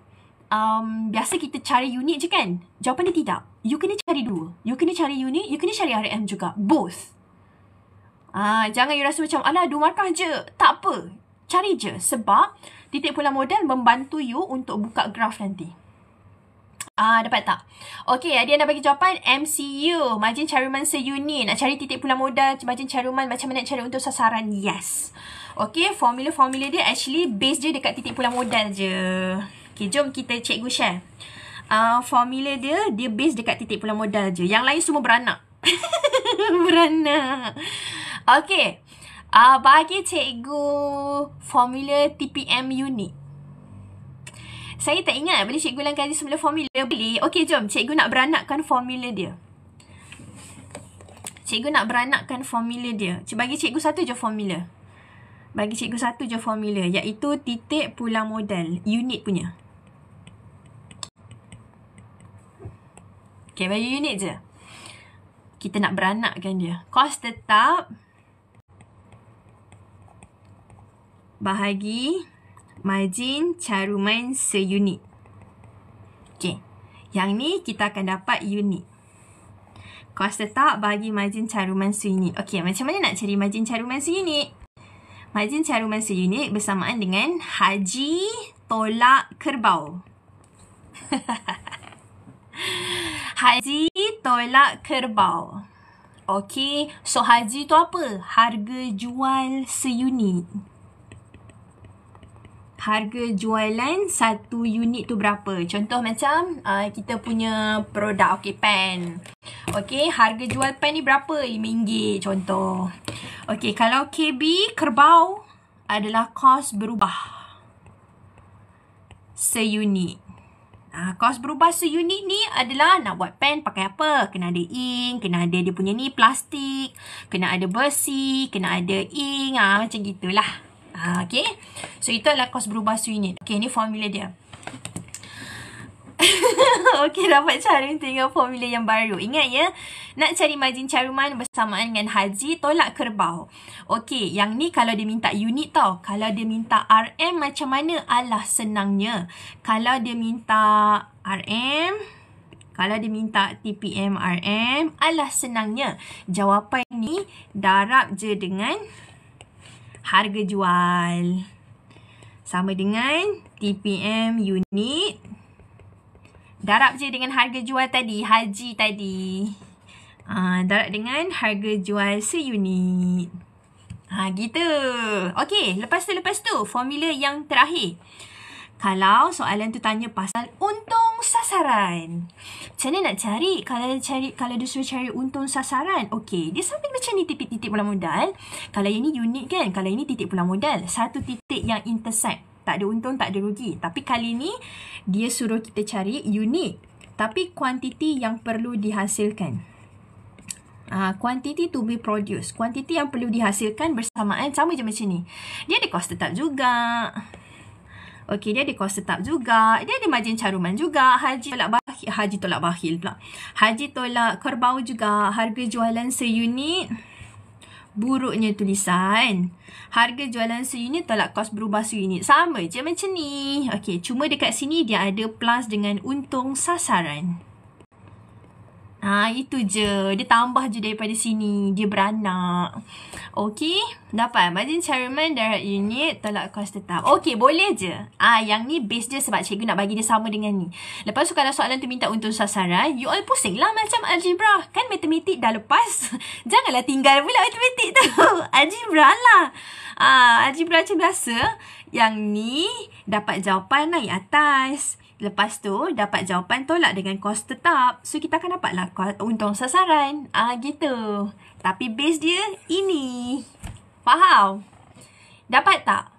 biasa kita cari unit je kan? Jawapan dia tidak. You kena cari dua. You kena cari unit, you kena cari RM juga. Both. Jangan you rasa macam, alah 2 markah je. Tak apa. Cari je. Sebab titik pulang modal membantu you untuk buka graf nanti. Dapat tak? Okay, dia nak bagi jawapan MCU. Margin caruman seunit. Nak cari titik pulang modal, margin caruman, macam mana nak cari untuk sasaran? Yes. Okay, formula dia actually base je dekat titik pulang modal je. Okay, jom kita cikgu share. Formula dia base dekat titik pulang modal je. Yang lain semua beranak. Beranak. Okay. Bagi cikgu formula TPM unit. Saya tak ingat. Boleh cikgu ulang kali semula formula? Boleh. Okay, jom. Cikgu nak beranakkan formula dia. Cikgu nak beranakkan formula dia. Bagi cikgu satu je formula. Bagi cikgu satu je formula. Iaitu titik pulang modal. Unit punya. Okay, bagi unit je. Kita nak beranakkan dia. Kos tetap bahagi margin caruman seunit. Okay. Yang ni kita akan dapat unit. Kos tetap bahagi margin caruman seunit. Okay, macam mana nak cari margin caruman seunit? Margin caruman seunit bersamaan dengan haji tolak kerbau. Haji tolak kerbau. Okay, so haji tu apa? Harga jual seunit. Harga jualan satu unit tu berapa? Contoh macam kita punya produk, okay, pen. Okay, harga jual pen ni berapa? RM5 contoh. Okay, kalau KB kerbau adalah kos berubah seunit. Kos berubah seunit ni adalah nak buat pen pakai apa? Kena ada ink, kena ada dia punya ni plastik, kena ada besi, kena ada ink, macam gitulah. Okay. So, itu adalah kos berubah seunit. Okay, ni formula dia. Okay, dapat cara tengok formula yang baru. Ingat ya, nak cari margin caruman bersamaan dengan haji tolak kerbau. Okay, yang ni kalau dia minta unit tau. Kalau dia minta RM macam mana? Alah, senangnya. Kalau dia minta RM, kalau dia minta TPM RM, alah senangnya. Jawapan ni darab je dengan harga jual. Sama dengan TPM unit. Darab je dengan harga jual tadi. Haji tadi. Darab dengan harga jual seunit. Gitu. Okay. Lepas tu formula yang terakhir. Kalau soalan tu tanya pasal untung sasaran. Macam mana nak cari? Kalau dia suruh cari untung sasaran, okey, dia sampai macam ni titik-titik pulang modal. Kalau yang ni unit kan, kalau ini titik pulang modal, satu titik yang intersect. Tak ada untung, tak ada rugi. Tapi kali ni dia suruh kita cari unit, tapi kuantiti yang perlu dihasilkan. Quantity to be produced. Kuantiti yang perlu dihasilkan bersamaan sama je macam ni. Dia ada kos tetap juga. Okey, dia ada kos tetap juga. Dia ada margin caruman juga. Haji tolak bakhil pula. Haji tolak kerbau juga. Harga jualan seunit. Buruknya tulisan. Harga jualan seunit tolak kos berubah seunit. Sama je macam ni. Okey, cuma dekat sini dia ada plus dengan untung sasaran. Itu je. Dia tambah je daripada sini. Dia beranak. Okey. Dapat. Margin caruman direct unit tolak kos tetap. Okey, boleh je. Yang ni base je sebab cikgu nak bagi dia sama dengan ni. Lepas tu kalau soalan tu minta untung sasaran, you all pusing lah macam algebra. Kan matematik dah lepas. Janganlah tinggal pula matematik tu. Algebra lah. Algebra macam biasa. Yang ni dapat jawapan naik atas. Lepas tu dapat jawapan tolak dengan kos tetap. So kita akan dapatlah untung sasaran. Gitu. Tapi base dia ini. Faham? Dapat tak?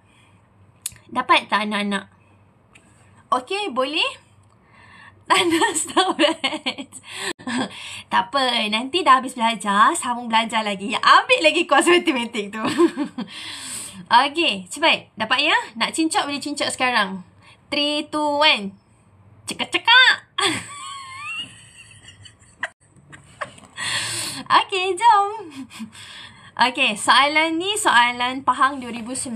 Dapat tak anak-anak? Okey, boleh? Stop it. Tak apa. Nanti dah habis belajar, sambung belajar lagi. Ambil lagi kos matematik tu. Okey, cepat. Dapat ya? Nak cincok boleh cincok sekarang. 3, 2, 1. Cekak-cekak. Okey, jom. Okey, soalan ni soalan Pahang 2019.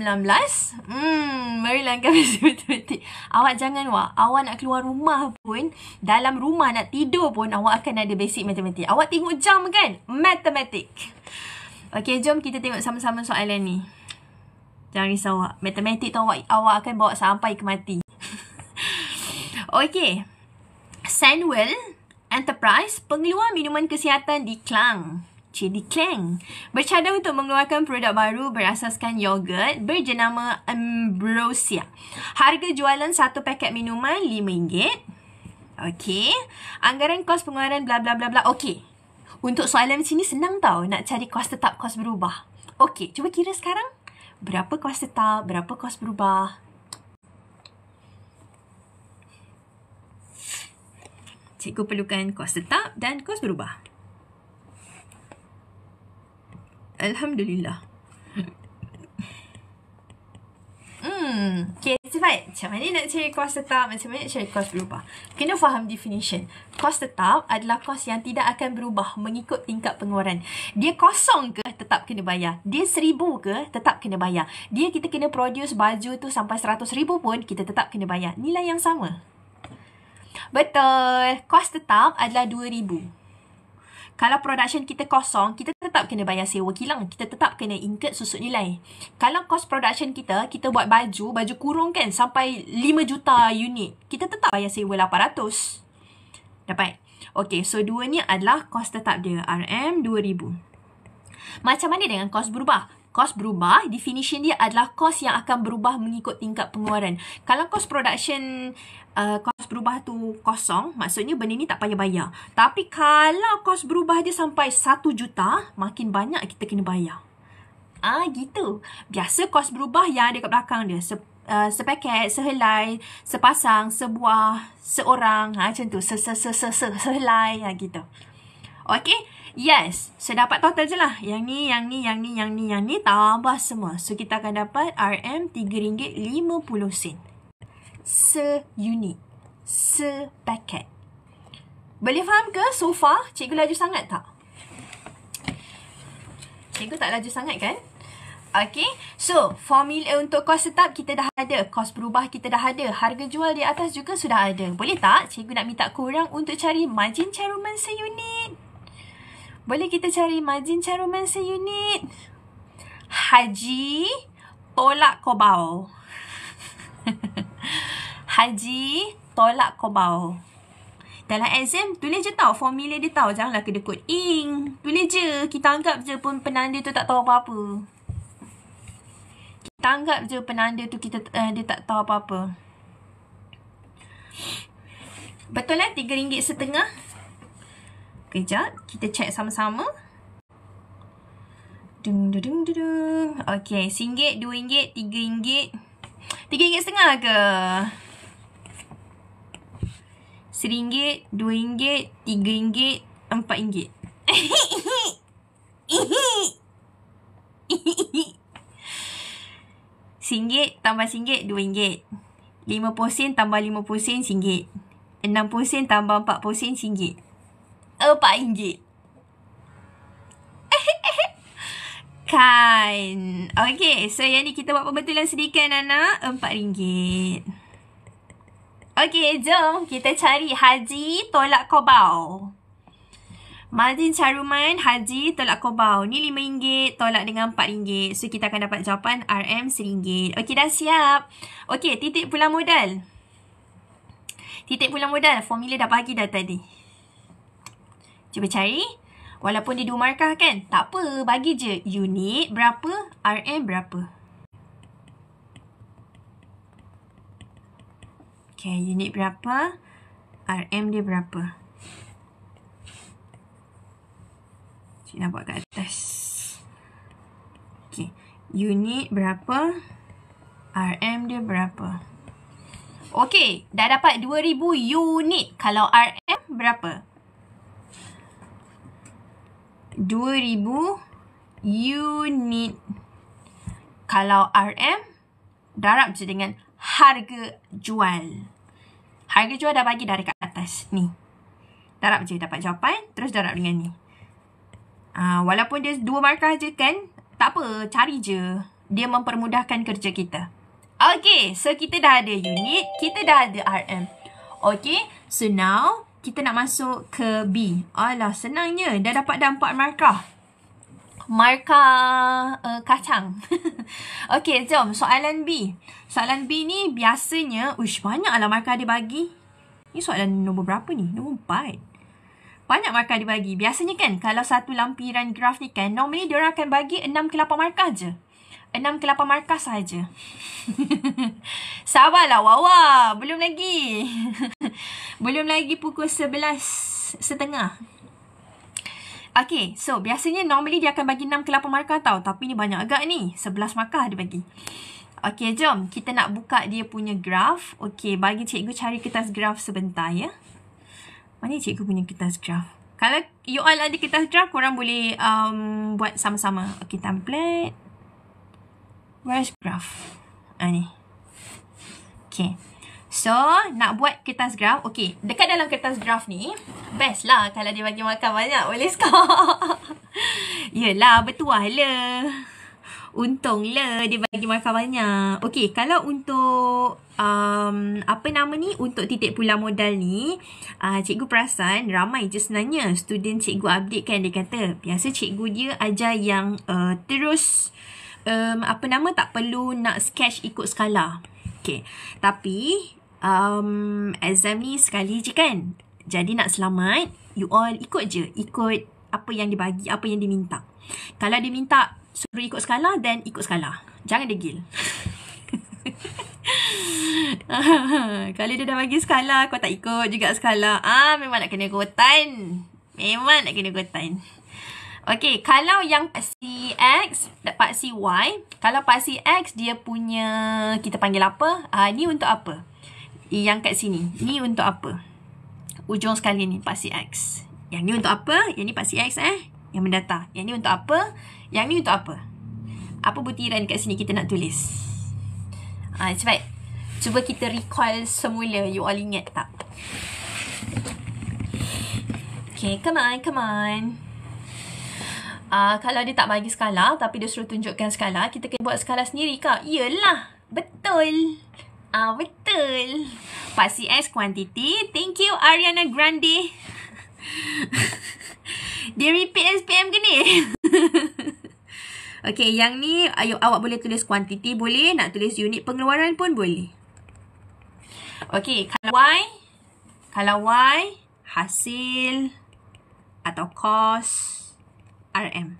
Marilah kami matematik. Awak jangan awak nak keluar rumah pun, dalam rumah nak tidur pun awak akan ada basic matematik. Awak tengok jam kan? Matematik. Okey, jom kita tengok sama-sama soalan ni. Jangan risau awak. Matematik tu awak akan bawa sampai ke mati. Okey. Sandwell Enterprise pengeluar minuman kesihatan di Klang. Di Klang. Bercadang untuk mengeluarkan produk baru berasaskan yogurt berjenama Ambrosia. Harga jualan satu paket minuman RM5. Okey. Anggaran kos pengeluaran bla bla bla bla. Okey. Untuk soalan macam ni senang tau nak cari kos tetap, kos berubah. Okey, cuba kira sekarang. Berapa kos tetap, berapa kos berubah? Cikgu perlukan kos tetap dan kos berubah. Alhamdulillah. Okay, cepat. Macam mana nak cari kos tetap, macam mana nak cari kos berubah? Kena faham definition. Kos tetap adalah kos yang tidak akan berubah mengikut tingkat pengeluaran. Dia kosong ke, tetap kena bayar. Dia 1,000 ke, tetap kena bayar. Dia kita kena produce baju tu sampai 100,000 pun, kita tetap kena bayar. Nilai yang sama. Betul. Kos tetap adalah 2,000. Kalau production kita kosong, kita tetap kena bayar sewa kilang. Kita tetap kena incur susut nilai. Kalau kos production kita buat baju kurung kan sampai 5 juta unit. Kita tetap bayar sewa 800. Dapat? Okay, so dua ni adalah kos tetap dia. RM2,000. Macam mana dengan kos berubah? Kos berubah, definition dia adalah kos yang akan berubah mengikut tingkat pengeluaran. Kalau kos production, kos berubah tu kosong, maksudnya benda ni tak payah bayar. Tapi kalau kos berubah dia sampai 1 juta, makin banyak kita kena bayar. Gitu. Biasa kos berubah yang ada kat belakang dia. Sepaket, sehelai, sepasang, sebuah, seorang. Macam tu. Sehelai. Gitu. Okay. Yes. So, dapat total je lah. Yang ni, yang ni, yang ni, yang ni, yang ni. Tambah semua. So, kita akan dapat RM3.50. Se-unit. Se-paket. Boleh faham ke so far? Cikgu laju sangat tak? Cikgu tak laju sangat kan? Okay. So, formula untuk kos tetap kita dah ada. Kos berubah kita dah ada. Harga jual di atas juga sudah ada. Boleh tak? Cikgu nak minta korang untuk cari margin caruman se-unit. Boleh kita cari margin caruman se-unit? Haji tolak kobau. Haji tolak kobau. Dalam exam, tulis je tau. Formula dia tahu. Janganlah kena kod ing. Tulis je. Kita anggap je pun penanda tu tak tahu apa-apa. Kita anggap je penanda tu dia tak tahu apa-apa. Betul lah RM3.50. Kejap, kita check sama-sama. Okey, RM1, RM2, RM3. RM3.50 ke? RM1, RM2, RM3, RM4. RM1 tambah RM1, RM2. 50 tambah 50 RM1. 60 tambah 40 RM1. RM4. Kan. Okay, so yang ni kita buat pembetulan sedikit anak. RM4. Okay, jom kita cari Haji tolak Kobau. Margin caruman Haji tolak Kobau. Ni RM5 tolak dengan RM4. So, kita akan dapat jawapan RM RM1. Okey, dah siap. Okey, titik pulang modal. Titik pulang modal. Formula dah bagi dah tadi. Cuba cari. Walaupun dia 2 markah kan? Tak apa. Bagi je. Unit berapa? RM berapa? Okey, unit berapa? RM dia berapa? Nak buat kat atas. Okay. Unit berapa? RM dia berapa? Okay. Dah dapat 2000 unit. Kalau RM berapa? 2000 unit. Kalau RM, darab je dengan harga jual. Harga jual dah bagi dah dekat atas. Ni. Darab je. Dapat jawapan. Terus darab dengan ni. Walaupun dia 2 markah je kan, tak apa, cari je. Dia mempermudahkan kerja kita. Okay, so kita dah ada unit, kita dah ada RM. Okay, so now kita nak masuk ke B. Alah, senangnya. Dah dapat dah 4 markah. Markah kacang. Okay, jom soalan B. Soalan B ni biasanya, banyaklah markah dia bagi. Ni soalan nombor berapa ni? Nombor 4. Banyak markah dibagi. Biasanya kan, kalau satu lampiran graf ni kan, normally diorang akan bagi 6 ke 8 markah je. 6 ke 8 markah sahaja. Sabarlah, Wawa. Belum lagi. Belum lagi pukul 11.30. Okay, so biasanya normally dia akan bagi 6 ke 8 markah tau. Tapi ni banyak agak ni. 11 markah dia bagi. Okay, jom. Kita nak buka dia punya graf. Okay, bagi cikgu cari kertas graf sebentar ya. Mana cikgu punya kertas graf? Kalau you all ada kertas graf, korang boleh buat sama-sama. Okay, template. Where's graph? Ni. Okay. So, nak buat kertas graf. Okay, dekat dalam kertas graf ni, best lah kalau dia bagi makan banyak. Boleh score. Yelah, bertuah lah. Untunglah dia bagi makan banyak. Okay, kalau untuk untuk titik pulang modal ni, cikgu perasan ramai je sebenarnya student cikgu update kan. Dia kata biasa cikgu dia ajar yang terus tak perlu nak sketch ikut skala. Okay, tapi exam ni sekali je kan. Jadi nak selamat, you all ikut je. Ikut apa yang dibagi, apa yang diminta. Kalau dia minta suruh ikut skala, then ikut skala. Jangan degil. Kalau dia dah bagi skala, kau tak ikut juga skala. Memang nak kena gotan. Memang nak kena gotan. Okay, kalau yang paksi X, paksi Y. Kalau paksi X, dia punya, kita panggil apa? Ni untuk apa? Yang kat sini. Ni untuk apa? Ujung sekali ni, paksi X. Yang ni untuk apa? Yang ni paksi X yang mendata. Yang ni untuk apa? Yang ni untuk apa? Apa butiran kat sini kita nak tulis? Cepat. Cuba kita recall semula. You all ingat tak? Okay, come on, come on. Kalau dia tak bagi skala, tapi dia suruh tunjukkan skala, kita kena buat skala sendiri ke? Iyalah. Betul. Betul. Paksi X quantity. Thank you, Ariana Grande. Dia repeat SPM ke ni? Okay, yang ni awak boleh tulis quantity boleh. Nak tulis unit pengeluaran pun boleh. Okay, kalau Y hasil atau cost RM.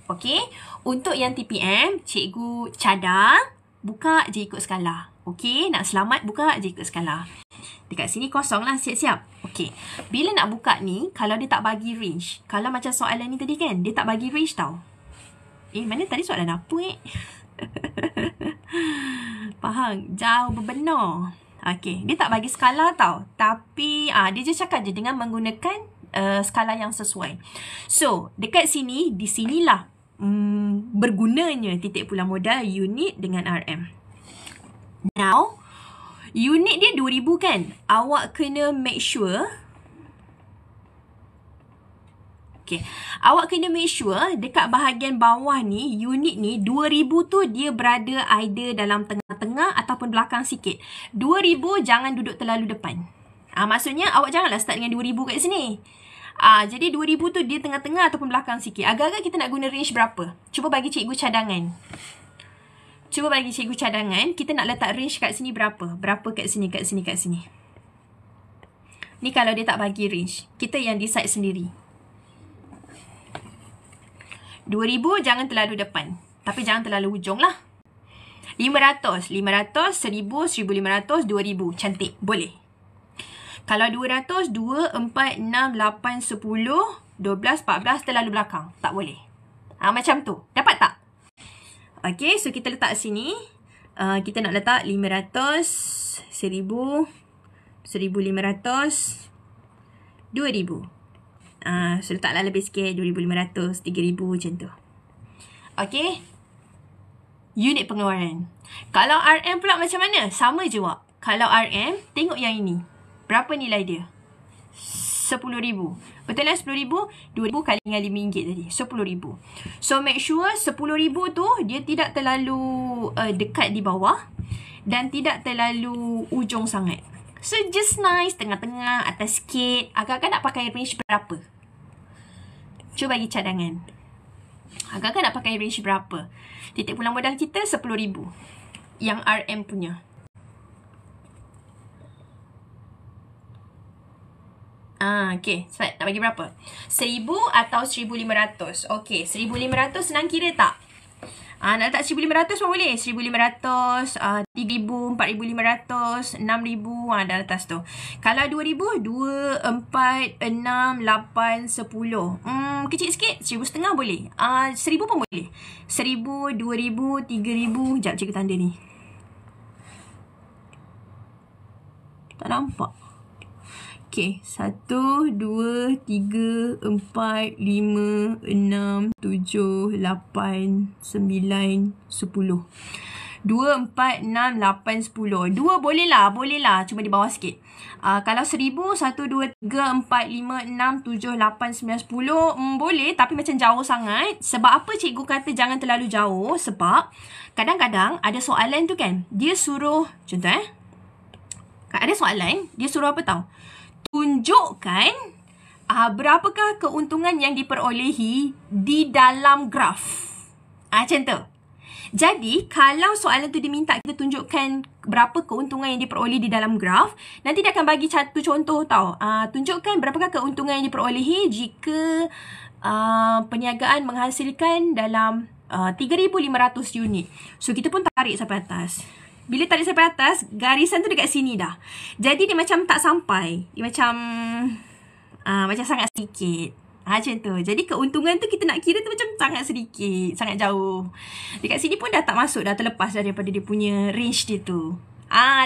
Okay, untuk yang TPM, cikgu cadang buka je ikut skala. Okay, nak selamat buka je ikut skala. Dekat sini kosong lah, siap-siap. Okey. Bila nak buka ni, kalau dia tak bagi range. Kalau macam soalan ni tadi kan, dia tak bagi range tau. Mana tadi soalan apa Faham? Jauh berbenar. Okey. Dia tak bagi skala tau. Tapi, dia je cakap je dengan menggunakan skala yang sesuai. So, dekat sini, di sinilah bergunanya titik pula modal unit dengan RM. Now, unit dia 2000 kan? Awak kena make sure. Okay. Awak kena make sure dekat bahagian bawah ni, unit ni, 2000 tu dia berada either dalam tengah-tengah ataupun belakang sikit. 2000 jangan duduk terlalu depan. Maksudnya awak janganlah start dengan 2000 kat sini. Jadi 2000 tu dia tengah-tengah ataupun belakang sikit. Agak-agak kita nak guna range berapa? Cuba bagi cikgu cadangan. Kita nak letak range kat sini berapa? Berapa kat sini, kat sini, kat sini. Ni kalau dia tak bagi range. Kita yang decide sendiri. 2000 jangan terlalu depan. Tapi jangan terlalu hujung lah. 500, 1000, 1500, 2000. Cantik. Boleh. Kalau 200, 2, 4, 6, 8, 10, 12, 14 terlalu belakang. Tak boleh. Macam tu. Dapat tak? Okay, so kita letak sini. Kita nak letak 500, 1000, 1500, 2000. So letaklah lebih sikit, 2500, 3000 macam tu. Okay. Unit pengeluaran. Kalau RM pula macam mana? Sama je wak. Kalau RM, tengok yang ini. Berapa nilai dia? 10,000. Betul lah 10,000? 2,000 kali dengan RM5 tadi. 10,000. So make sure 10,000 tu dia tidak terlalu dekat di bawah. Dan tidak terlalu ujung sangat. So just nice, tengah-tengah, atas sikit. Agak-agak nak pakai range berapa? Cuba bagi cadangan. Agak-agak nak pakai range berapa? Titik pulang modal kita 10,000. Yang RM punya. Okay. Sebab nak bagi berapa? 1000 atau 1500? Okay. 1500 senang kira tak? Nak letak 1500 pun boleh. 1500, 3000, 4500, 6000. Dah atas tu. Kalau 2000, 2, 4, 6, 8, 10. Kecil sikit. 1,500 boleh. 1000 pun boleh. 1000, 2000, 3000. Sekejap cikgu tanda ni. Tak nampak. Okay, 1, 2, 3, 4, 5, 6, 7, 8, 9, 10. 2, 4, 6, 8, 10. 2 boleh lah. Cuma di bawah sikit. Kalau 1000, 1, 2, 3, 4, 5, 6, 7, 8, 9, 10. Boleh, tapi macam jauh sangat. Sebab apa cikgu kata jangan terlalu jauh? Sebab kadang-kadang ada soalan tu kan. Dia suruh, contoh ada soalan, dia suruh apa tau? Tunjukkan berapakah keuntungan yang diperolehi di dalam graf. Macam tu. Jadi, kalau soalan tu diminta kita tunjukkan berapa keuntungan yang diperoleh di dalam graf, nanti dia akan bagi satu contoh tau. Tunjukkan berapakah keuntungan yang diperolehi jika perniagaan menghasilkan dalam 3,500 unit. So, kita pun tarik sampai atas. Bila tarik sampai atas, garisan tu dekat sini dah. Jadi dia macam tak sampai. Dia macam sangat sedikit. Macam tu. Jadi keuntungan tu kita nak kira tu macam sangat sedikit. Sangat jauh. Dekat sini pun dah tak masuk. Dah terlepas daripada dia punya range dia tu.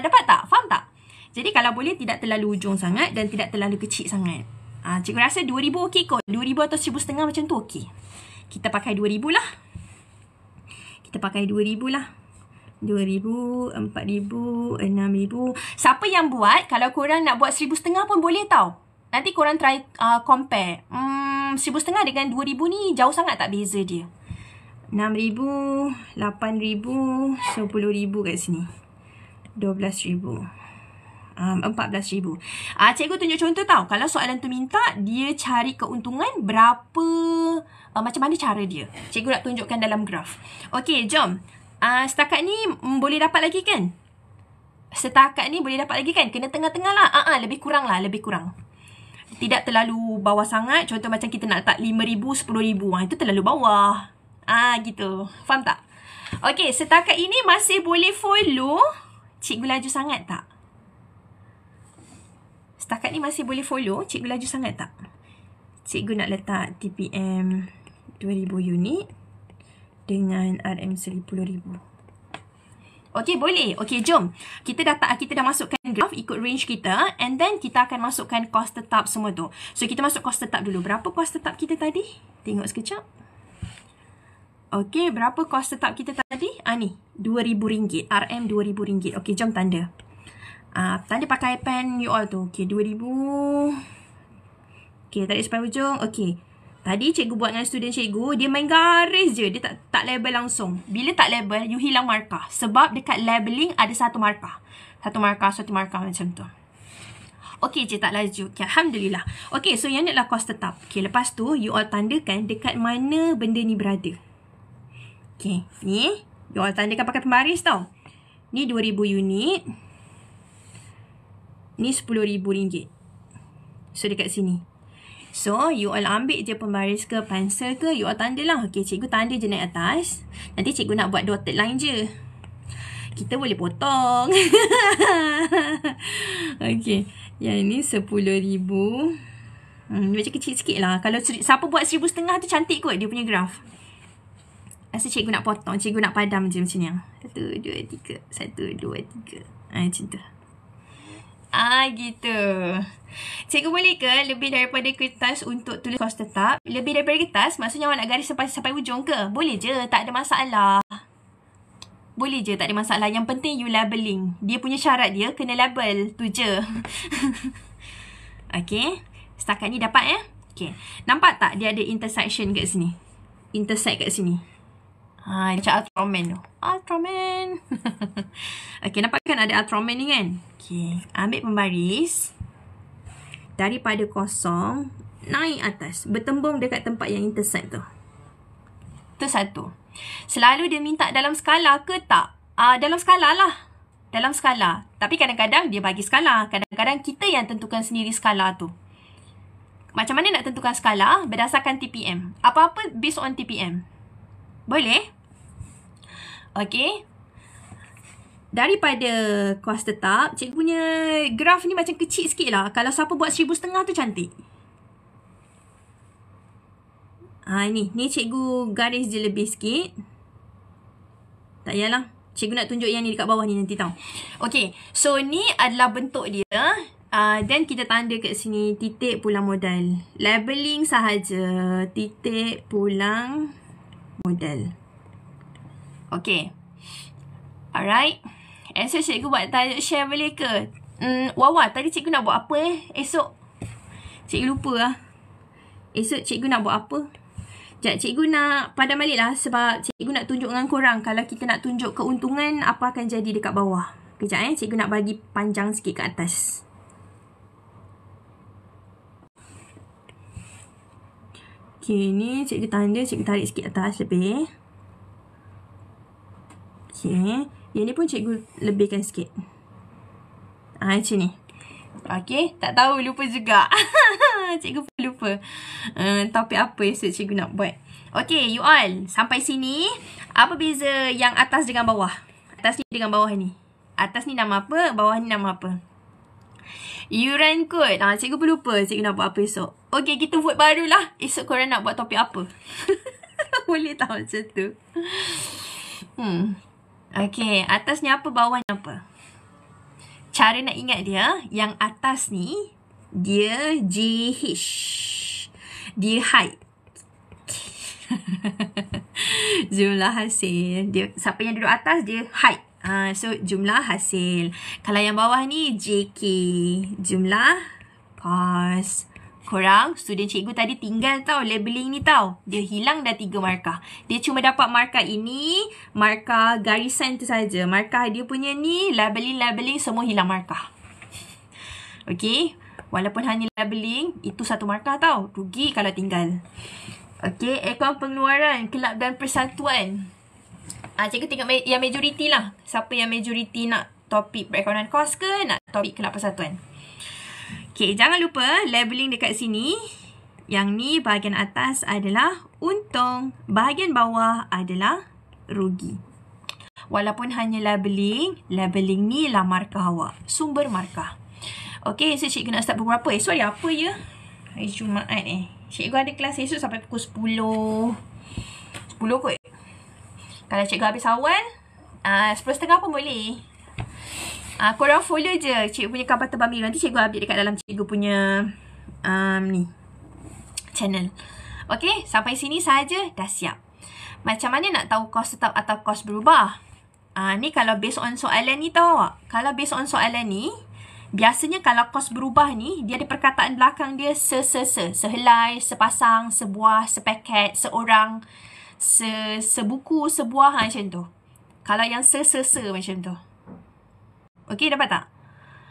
Dapat tak? Faham tak? Jadi kalau boleh tidak terlalu ujung sangat dan tidak terlalu kecil sangat. Cikgu rasa 2,000 okey kot. 2,000 atau 1,500 macam tu okey. Kita pakai 2,000 lah. 2,000, 4,000, 6,000. Siapa yang buat, kalau korang nak buat 1,500 pun boleh tau. Nanti korang try compare. 1,500 dengan 2,000 ni jauh sangat tak beza dia. 6,000, 8,000, 10,000 kat sini. 12,000. 14,000. Cikgu tunjuk contoh tau. Kalau soalan tu minta, dia cari keuntungan berapa, macam mana cara dia. Cikgu nak tunjukkan dalam graf. Okey, jom. Setakat ni boleh dapat lagi kan? Kena tengah-tengah lah. Lebih kurang lah. Tidak terlalu bawah sangat. Contoh macam kita nak letak 5,000, 10,000. Itu terlalu bawah. Gitu. Faham tak? Okey, setakat ini masih boleh follow. Cikgu laju sangat tak? Setakat ni masih boleh follow? Cikgu laju sangat tak? Cikgu nak letak TPM 2000 unit dengan RM 10,000. Okey, boleh. Okey, jom. Kita dah masukkan graf ikut range kita, and then kita akan masukkan kos tetap semua tu. So, kita masuk kos tetap dulu. Berapa kos tetap kita tadi? Tengok sekejap. Okey, berapa kos tetap kita tadi? Ni, RM2,000. RM2,000. Okey, jom tanda. Tanda pakai pen you all tu. Okey, 2,000. Okey, tarik sampai ujung. Okey. Tadi cikgu buat dengan student cikgu, dia main garis je. Dia tak label langsung. Bila tak label, you hilang markah. Sebab dekat labeling ada satu markah. Satu markah macam tu. Okey je, tak laju. Okay, Alhamdulillah. Okey, so yang ni adalah kos tetap. Okey, lepas tu, you all tandakan dekat mana benda ni berada. Okey, ni. You all tandakan pakai pembaris tau. Ni 2,000 unit. Ni RM10,000. So, dekat sini. So, you all ambil je pembaris ke, pensel ke, you all tanda lah. Okay, cikgu tanda je naik atas. Nanti cikgu nak buat dotted line je. Kita boleh potong. Okay, yang ni RM10,000. Macam kecil sikit lah. Kalau siapa buat RM1,500 tu cantik kot dia punya graf. Rasa cikgu nak potong, cikgu nak padam je macam ni. 1, 2, 3. 1, 2, 3. Macam tu. Gitu. Cikgu boleh ke lebih daripada kertas untuk tulis kos tetap? Lebih daripada kertas, maksudnya awak nak garis sampai ujung ke? Boleh je, tak ada masalah. Boleh je, tak ada masalah. Yang penting you labeling. Dia punya syarat dia kena label. Tu je. Okay. Setakat ni dapat Okay. Nampak tak dia ada intersection kat sini? Intersect kat sini. Macam Ultraman tu. Ultraman. Okay, nampak kan ada Ultraman ni kan? Okay, ambil pembaris. Daripada kosong, naik atas. Bertembung dekat tempat yang intersect tu. Tu satu. Selalu dia minta dalam skala ke tak? Dalam skala lah. Dalam skala. Tapi kadang-kadang dia bagi skala. Kadang-kadang kita yang tentukan sendiri skala tu. Macam mana nak tentukan skala? Berdasarkan TPM. Apa-apa based on TPM. Boleh? Okay. Daripada kos tetap, cikgu punya graf ni macam kecil sikit lah. Kalau siapa buat RM1,500 tu cantik. Ni cikgu garis je lebih sikit. Tak payahlah. Cikgu nak tunjuk yang ni dekat bawah ni nanti tau. Okay, so ni adalah bentuk dia. Then kita tanda kat sini titik pulang modal. Labeling sahaja. Titik pulang modal. Okay. Alright. Esok cikgu buat tajuk share boleh ke? Wawa, tadi cikgu nak buat apa esok? Cikgu lupa lah. Esok cikgu nak buat apa? Sekejap, cikgu nak padam balik lah. Sebab cikgu nak tunjuk dengan korang. Kalau kita nak tunjuk keuntungan, apa akan jadi dekat bawah. Kejap cikgu nak bagi panjang sikit ke atas. Okay, ni cikgu tanda. Cikgu tarik sikit atas lebih. Okay. Yang ni pun cikgu lebihkan sikit. Macam ni. Okay. Tak tahu. Lupa juga. Cikgu pun lupa. Topik apa esok cikgu nak buat. Okay. You all. Sampai sini. Apa beza yang atas dengan bawah? Atas ni dengan bawah ni. Atas ni nama apa? Bawah ni nama apa? Yuran kod. Cikgu pun lupa. Cikgu nak buat apa esok. Okay. Kita vote barulah. Esok korang nak buat topik apa? Boleh tahu macam tu. Okay, atas ni apa, bawah ni apa? Cara nak ingat dia, yang atas ni, dia JH. Dia height. Jumlah hasil. Dia, siapa yang duduk atas, dia height. So, jumlah hasil. Kalau yang bawah ni, JK. Jumlah kos. Korang, student cikgu tadi tinggal tau labeling ni tau. Dia hilang dah 3 markah. Dia cuma dapat markah ini, markah garisan tu saja. Markah dia punya ni, labeling semua hilang markah. Okay. Walaupun hanya labeling, itu 1 markah tau. Rugi kalau tinggal. Okay. Akaun pengeluaran, kelab dan persatuan. Cikgu tengok yang majoriti lah. Siapa yang majoriti nak topik perakaunan kos ke, nak topik kelab persatuan. Okay, jangan lupa labeling dekat sini. Yang ni bahagian atas adalah untung. Bahagian bawah adalah rugi. Walaupun hanya labeling ni lah markah awak. Sumber markah. Okay, so cikgu nak start pukul berapa? Esok hari apa ya? Hari Jumaat Cikgu ada kelas esok sampai pukul 10. 10 kot. Kalau cikgu habis awal, 10.30 pun boleh. Korang follow je cikgu punya kabar terbang biru. Nanti cikgu update dekat dalam cikgu punya ni channel. Okay, sampai sini saja dah siap. Macam mana nak tahu kos tetap atau kos berubah? Ni kalau based on soalan ni tahu tak? Kalau based on soalan ni, biasanya kalau kos berubah ni, dia ada perkataan belakang dia sehelai, sepasang, sebuah, sepaket, seorang, sebuku, sebuah, macam tu. Kalau yang macam tu. Okay, dapat tak?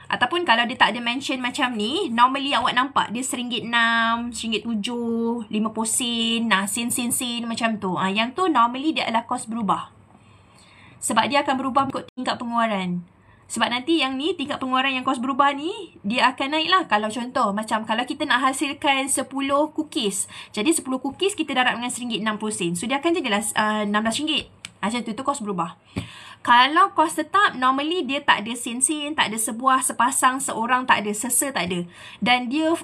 Ataupun kalau dia tak ada mention macam ni, normally awak nampak dia RM1.6, RM1.7, 50 sen, sen, macam tu. Yang tu normally dia adalah kos berubah. Sebab dia akan berubah ikut tingkat pengeluaran. Sebab nanti yang ni, tingkat pengeluaran yang kos berubah ni, dia akan naik lah. Kalau contoh, macam kalau kita nak hasilkan 10 cookies. Jadi 10 cookies kita darab dengan RM1.60. So dia akan jadilah RM16. Macam tu kos berubah. Kalau kos tetap, normally dia tak ada sen-sen, tak ada sebuah, sepasang, seorang, tak ada, tak ada. Dan dia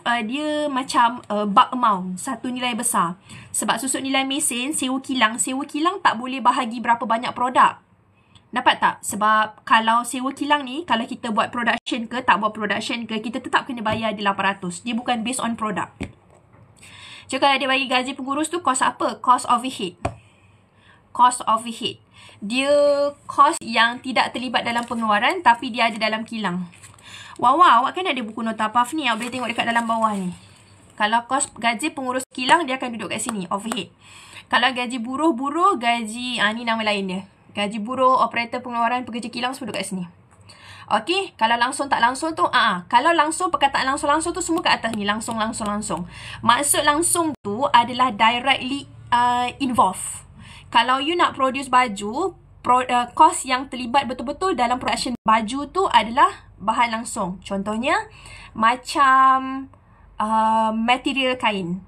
macam bulk amount, satu nilai besar. Sebab susut nilai mesin, sewa kilang tak boleh bahagi berapa banyak produk. Dapat tak? Sebab kalau sewa kilang ni, kalau kita buat production ke, tak buat production ke, kita tetap kena bayar dia 800. Dia bukan based on product. So kalau dia bagi gaji pengurus tu, kos apa? Cost overhead. Cost overhead. Dia kos yang tidak terlibat dalam pengeluaran tapi dia ada dalam kilang. Awak kan ada buku nota PAF ni. Awak boleh tengok dekat dalam bawah ni. Kalau kos gaji pengurus kilang, dia akan duduk kat sini. Overhead. Kalau gaji buruh, gaji, ni nama lain dia. Gaji buruh, operator pengeluaran, pekerja kilang semua duduk kat sini. Okay. Kalau langsung tak langsung tu, kalau langsung, perkataan langsung tu semua kat atas ni. Langsung. Maksud langsung tu adalah directly involved. Kalau you nak produce baju, kos yang terlibat betul-betul dalam production baju tu adalah bahan langsung. Contohnya, macam material kain.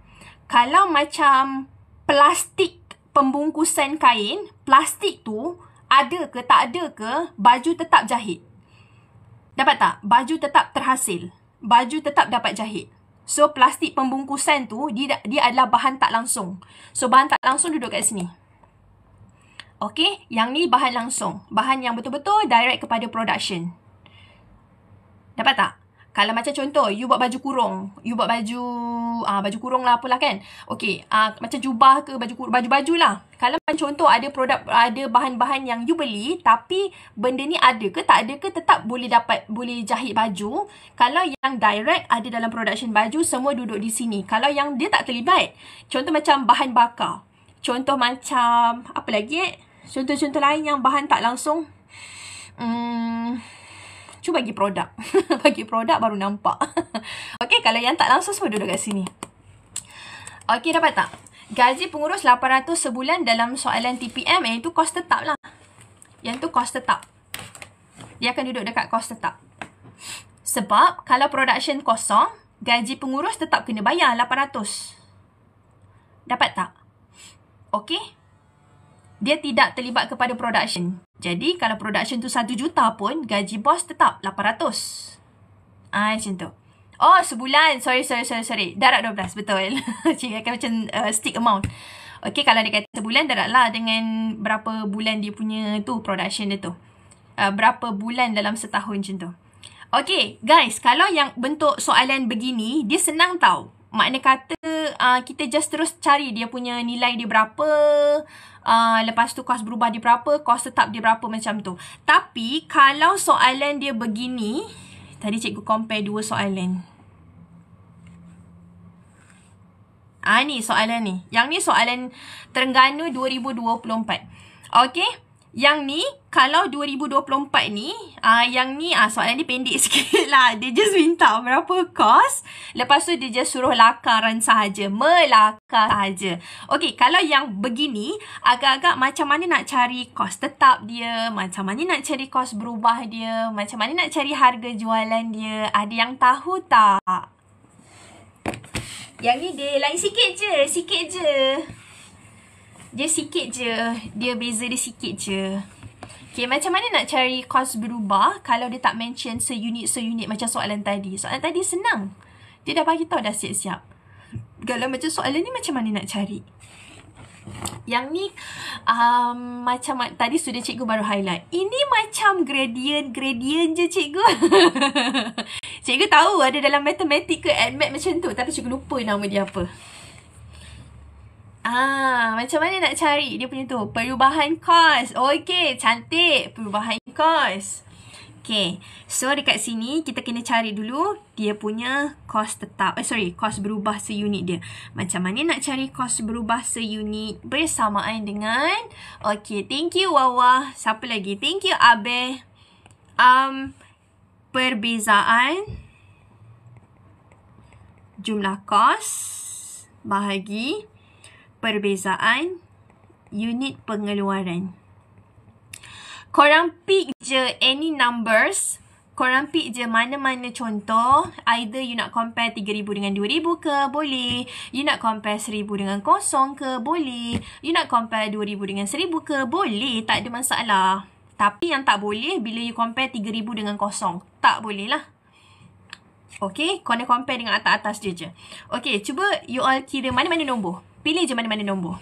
Kalau macam plastik pembungkusan kain, plastik tu ada ke tak ada ke, baju tetap jahit. Dapat tak? Baju tetap terhasil. Baju tetap dapat jahit. So, plastik pembungkusan tu, dia adalah bahan tak langsung. So, bahan tak langsung duduk kat sini. Okay, yang ni bahan langsung. Bahan yang betul-betul direct kepada production. Dapat tak? Kalau macam contoh, you buat baju kurung. You buat baju kurung lah apalah kan. Okay, macam jubah ke, baju-baju lah. Kalau macam contoh ada produk, ada bahan-bahan yang you beli, tapi benda ni ada ke tak ada ke, tetap boleh jahit baju. Kalau yang direct ada dalam production baju, semua duduk di sini. Kalau yang dia tak terlibat, contoh macam bahan bakar. Contoh macam, apa lagi Contoh-contoh lain yang bahan tak langsung. Cuba bagi produk. Bagi produk baru nampak. Okay, kalau yang tak langsung semua duduk kat sini. Okay, dapat tak? Gaji pengurus 800 sebulan dalam soalan TPM, itu kos tetap lah. Yang tu kos tetap. Dia akan duduk dekat kos tetap. Sebab kalau production kosong, gaji pengurus tetap kena bayar 800. Dapat tak? Okay? Dia tidak terlibat kepada production. Jadi, kalau production tu 1 juta pun, gaji bos tetap 800. Macam tu. Oh, sebulan. Sorry. Darab 12. Betul. Cikgu akan macam stick amount. Okay, kalau dia kata sebulan, darab lah dengan berapa bulan dia punya tu, production dia tu. Berapa bulan dalam setahun macam tu. Okay, guys. Kalau yang bentuk soalan begini, dia senang tau. Makna kata, kita just terus cari dia punya nilai dia berapa. Lepas tu kos berubah dia berapa, kos tetap dia berapa, macam tu. Tapi kalau soalan dia begini, tadi cikgu compare 2 soalan. Ni soalan ni. Yang ni soalan Terengganu 2024. Okay. Yang ni, kalau 2024 ni, yang ni, soalan ni pendek sikit lah. Dia just minta berapa kos. Lepas tu dia just suruh lakaran sahaja. Melakar sahaja. Okay, kalau yang begini, agak-agak macam mana nak cari kos tetap dia. Macam mana nak cari kos berubah dia. Macam mana nak cari harga jualan dia. Ada yang tahu tak? Yang ni dia lain sikit je. Dia sikit je. Dia beza dia sikit je. Okay, macam mana nak cari kos berubah kalau dia tak mention seunit macam soalan tadi? Soalan tadi senang. Dia dah bagi tahu dah siap-siap. Kalau macam soalan ni macam mana nak cari? Yang ni macam tadi sudah cikgu baru highlight. Ini macam gradient je cikgu. Cikgu tahu ada dalam matematik ke admat macam tu. Tapi cikgu lupa nama dia apa. Macam mana nak cari dia punya tu? Perubahan kos. Okey, cantik. Perubahan kos. Okey. So, dekat sini kita kena cari dulu dia punya kos tetap. Kos berubah seunit dia. Macam mana nak cari kos berubah seunit bersamaan dengan okey, thank you Wawa. Siapa lagi? Thank you Abe. Perbezaan jumlah kos bahagi perbezaan unit pengeluaran. Korang pick je any numbers. Korang pick je mana-mana contoh. Either you nak compare 3,000 dengan 2,000 ke? Boleh. You nak compare 1,000 dengan kosong ke? Boleh. You nak compare 2,000 dengan 1,000 ke? Boleh. Tak ada masalah. Tapi yang tak boleh bila you compare 3,000 dengan kosong. Tak boleh lah. Okay, kena compare dengan atas-atas je. Okay, cuba you all kira mana-mana nombor. Pilih je mana-mana nombor.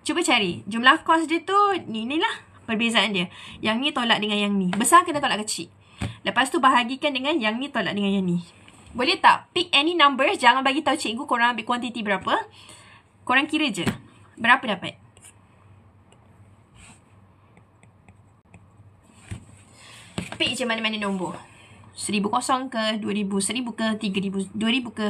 Cuba cari. Jumlah kos dia tu, ni lah perbezaan dia. Yang ni tolak dengan yang ni. Besar kena tolak kecil. Lepas tu bahagikan dengan yang ni tolak dengan yang ni. Boleh tak? Pick any numbers. Jangan bagi tahu cikgu korang ambil kuantiti berapa. Korang kira je. Berapa dapat? Pick je mana-mana nombor. 1,000 kosong ke? 2,000, 1,000 ke? 3,000, 2,000 ke?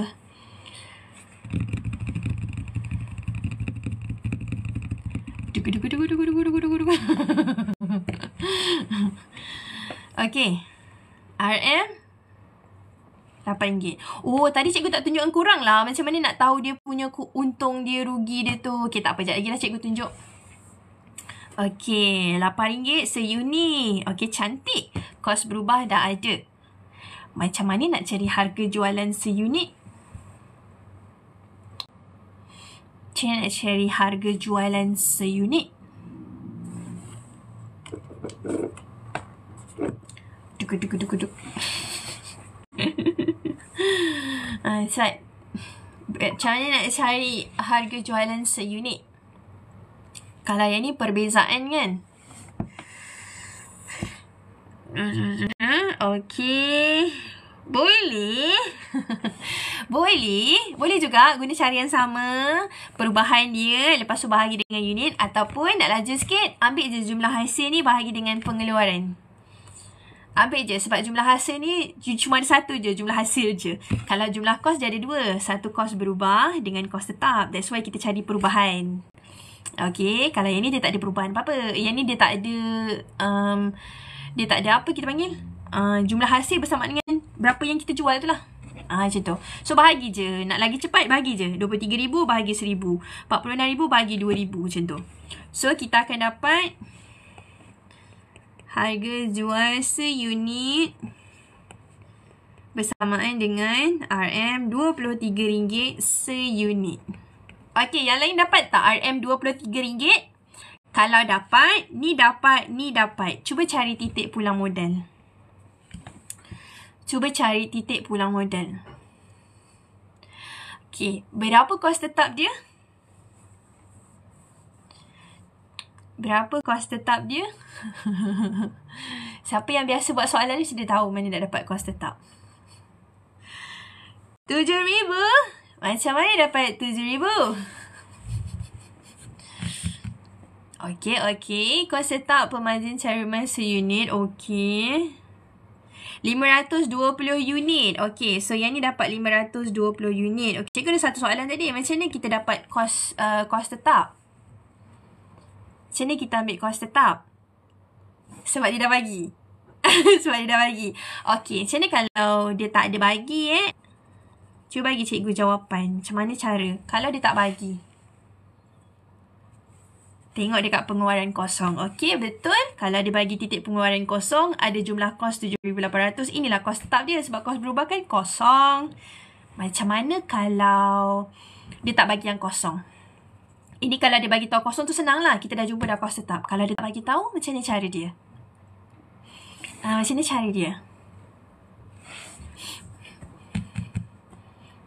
Okay. RM RM8. Oh, tadi cikgu tak tunjukkan korang lah. Macam mana nak tahu dia punya untung dia, rugi dia tu. Okay, tak apa. Sekejap lagi lah cikgu tunjuk. Okay, RM8 seunit. Okay, cantik. Kos berubah dah ada. Macam mana nak cari harga jualan seunit? Macam mana nak cari harga jualan seunit? Duk. Set. Macam mana nak cari harga jualan seunit? Kalau yang ni perbezaan kan? Okay. Boleh. Boleh juga guna cara yang sama. Perubahan dia, lepas tu bahagi dengan unit. Ataupun nak laju sikit, ambil je jumlah hasil ni bahagi dengan pengeluaran. Ambil je sebab jumlah hasil ni cuma ada satu je, jumlah hasil je. Kalau jumlah kos dia ada dua. Satu kos berubah dengan kos tetap. That's why kita cari perubahan. Okay, kalau yang ni dia tak ada perubahan apa-apa. Yang ni dia tak ada dia tak ada apa kita panggil? Jumlah hasil bersama dengan berapa yang kita jual tu lah. Macam tu. So, bahagi je. Nak lagi cepat, bahagi je. 23,000 bahagi 1,000. 46,000 bahagi 2,000. Macam tu. So, kita akan dapat harga jual seunit bersamaan dengan RM23 seunit. Okey, yang lain dapat tak RM23? Kalau dapat, ni dapat, ni dapat. Cuba cari titik pulang modal. Okey, berapa kos tetap dia? Siapa yang biasa buat soalan ni sudah tahu mana nak dapat kos tetap. 7,000? Macam mana dapat 7,000? Okey. Kos tetap pemargin caruman seunit. Okey. 520 unit. Okey, so yang ni dapat 520 unit. Okey, cikgu ada satu soalan tadi. Macam mana kita dapat kos tetap? Macam mana kita ambil kos tetap? Sebab dia dah bagi. Okey, macam mana kalau dia tak ada bagi Cuba bagi cikgu jawapan. Macam mana cara? Kalau dia tak bagi. Tengok dekat pengeluaran kosong. Okey, betul. Kalau dia bagi titik pengeluaran kosong, ada jumlah kos 7,800. Inilah kos tetap dia sebab kos berubah kan kosong. Macam mana kalau dia tak bagi yang kosong? Ini kalau dia bagi tahu kosong tu senang lah. Kita dah jumpa dah kos tetap. Kalau dia tak bagi tahu, macam ni cara dia? Macam ni cara dia.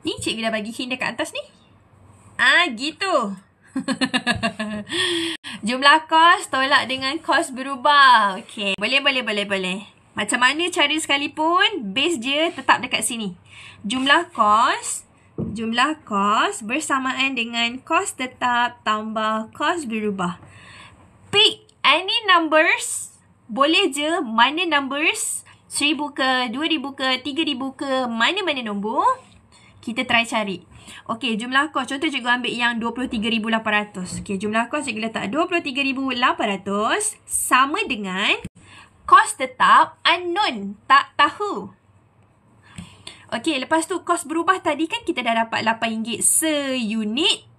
Ni cikgu dah bagi hint dekat atas ni. Gitu. Jumlah kos tolak dengan kos berubah. Okay. Boleh. Macam mana cara sekalipun, base dia tetap dekat sini. Jumlah kos bersamaan dengan kos tetap tambah kos berubah. Pick any numbers. Boleh je mana numbers. 1,000 ke, 2,000 ke, 3,000 ke, mana-mana nombor. Kita try cari. Okey, jumlah kos. Contoh cikgu ambil yang 23,800. Okey, jumlah kos cikgu letak 23,800 sama dengan kos tetap unknown. Tak tahu. Okey, lepas tu kos berubah tadi kan kita dah dapat RM8 seunit.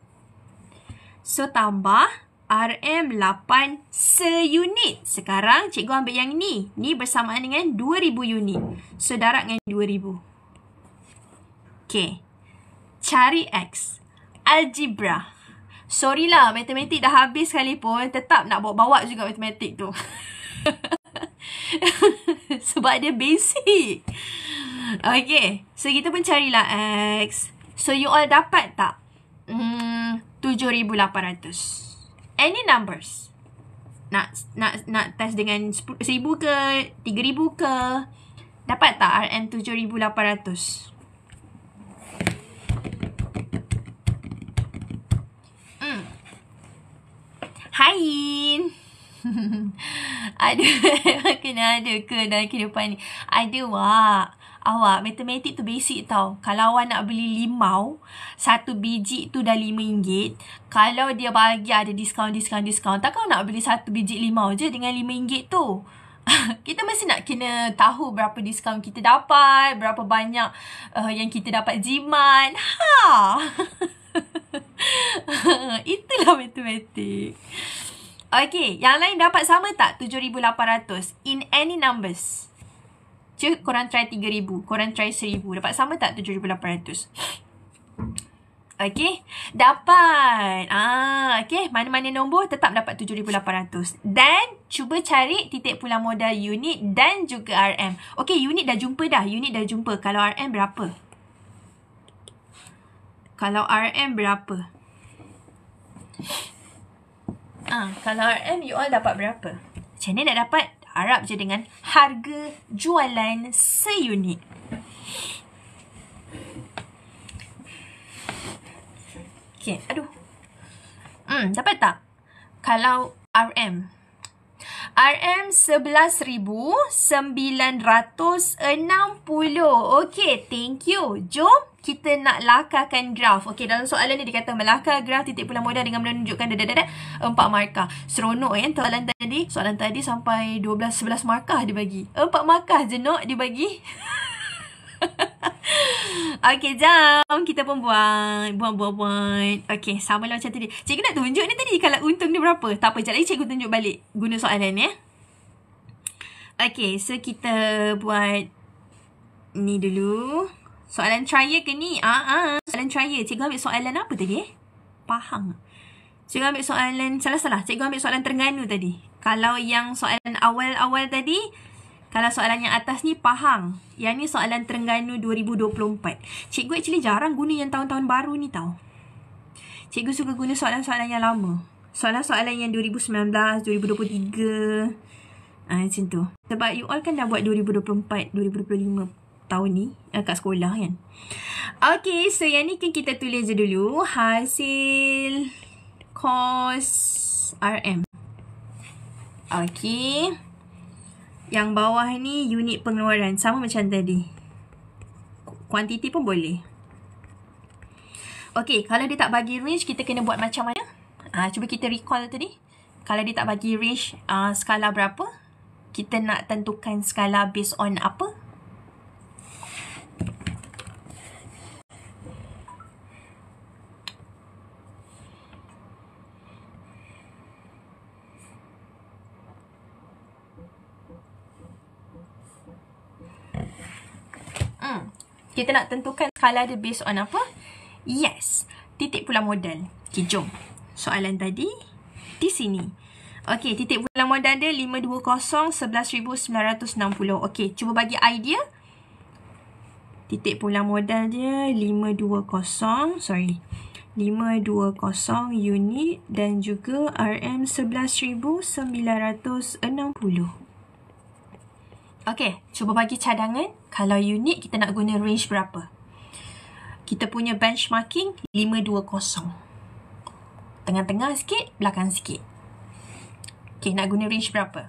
So, tambah RM8 seunit. Sekarang cikgu ambil yang ni. Ni bersamaan dengan 2,000 unit. So, darab dengan 2,000. Okey. Cari X. Algebra. Sorry lah, matematik dah habis sekalipun. Tetap nak bawa juga matematik tu. Sebab dia basic. Okay. So, kita pun carilah X. So, you all dapat tak? 7,800. Any numbers? Nak test dengan 1,000 ke? 3,000 ke? Dapat tak RM 7,800? Hain. Ada. Kena ada ke dalam kehidupan ni? Ada, Wak. Awak, matematik tu basic tau. Kalau awak nak beli limau, satu biji tu dah RM5. Kalau dia bagi ada diskaun, takkan nak beli satu biji limau je dengan RM5 tu. Kita mesti nak kena tahu berapa diskaun kita dapat, berapa banyak yang kita dapat jimat. Itulah matematik. Okay, yang lain dapat sama tak 7,800 in any numbers? Cik, korang try 3,000, korang try 1,000. Dapat sama tak 7,800? Okay, dapat. Okay, mana-mana nombor tetap dapat 7,800. Dan cuba cari titik pulang modal unit dan juga RM. Okay, unit dah jumpa dah. Kalau RM berapa? Kalau RM berapa? Kalau RM you all dapat berapa? Macam mana nak dapat? Harap je dengan harga jualan seunit. Okay, aduh. Dapat tak? Kalau RM 11,960. Okay, thank you. Jom kita nak lakarkan graf. Okay, dalam soalan ni dia kata melakar graf titik pulang modal dengan menunjukkan 4 markah. Seronok kan soalan tadi sampai 12-11 markah dia bagi. 4 markah je nak dia bagi. Okay, jom kita pun buat. Okay, sama lah macam tadi. Cikgu nak tunjuk ni tadi kalau untung dia berapa. Tak apa, sekejap lagi cikgu tunjuk balik guna soalan ni. Okay, so kita buat ni dulu. Soalan trial ke ni? Soalan trial. Cikgu ambil soalan apa tadi? Pahang. Cikgu ambil soalan, salah. Cikgu ambil soalan Terengganu tadi. Kalau yang soalan awal-awal tadi, kalau soalan yang atas ni Pahang. Yang ni soalan Terengganu 2024. Cikgu actually jarang guna yang tahun-tahun baru ni tau. Cikgu suka guna soalan-soalan yang lama. Soalan-soalan yang 2019, 2023. Macam tu. Sebab you all kan dah buat 2024, 2025 tahun ni kat sekolah kan. Okay, so yang ni kan kita tulis je dulu. Hasil kos RM. Okay. Yang bawah ni unit pengeluaran. Sama macam tadi. Kuantiti pun boleh. Okay, kalau dia tak bagi range, kita kena buat macam mana? Cuba kita recall tadi. Kalau dia tak bagi range skala berapa, kita nak tentukan skala based on apa? Kita nak tentukan skala dia based on apa? Yes, titik pulang modal. Okay, jom. soalan tadi di sini. Okey, titik pulang modal dia 520, 11,960. Okey, cuba bagi idea. Titik pulang modal dia 520 unit dan juga RM 11,960. Okey, cuba bagi cadangan. Kalau unit kita nak guna range berapa? Kita punya benchmarking 520. Tengah-tengah sikit, belakang sikit. Okey, nak guna range berapa?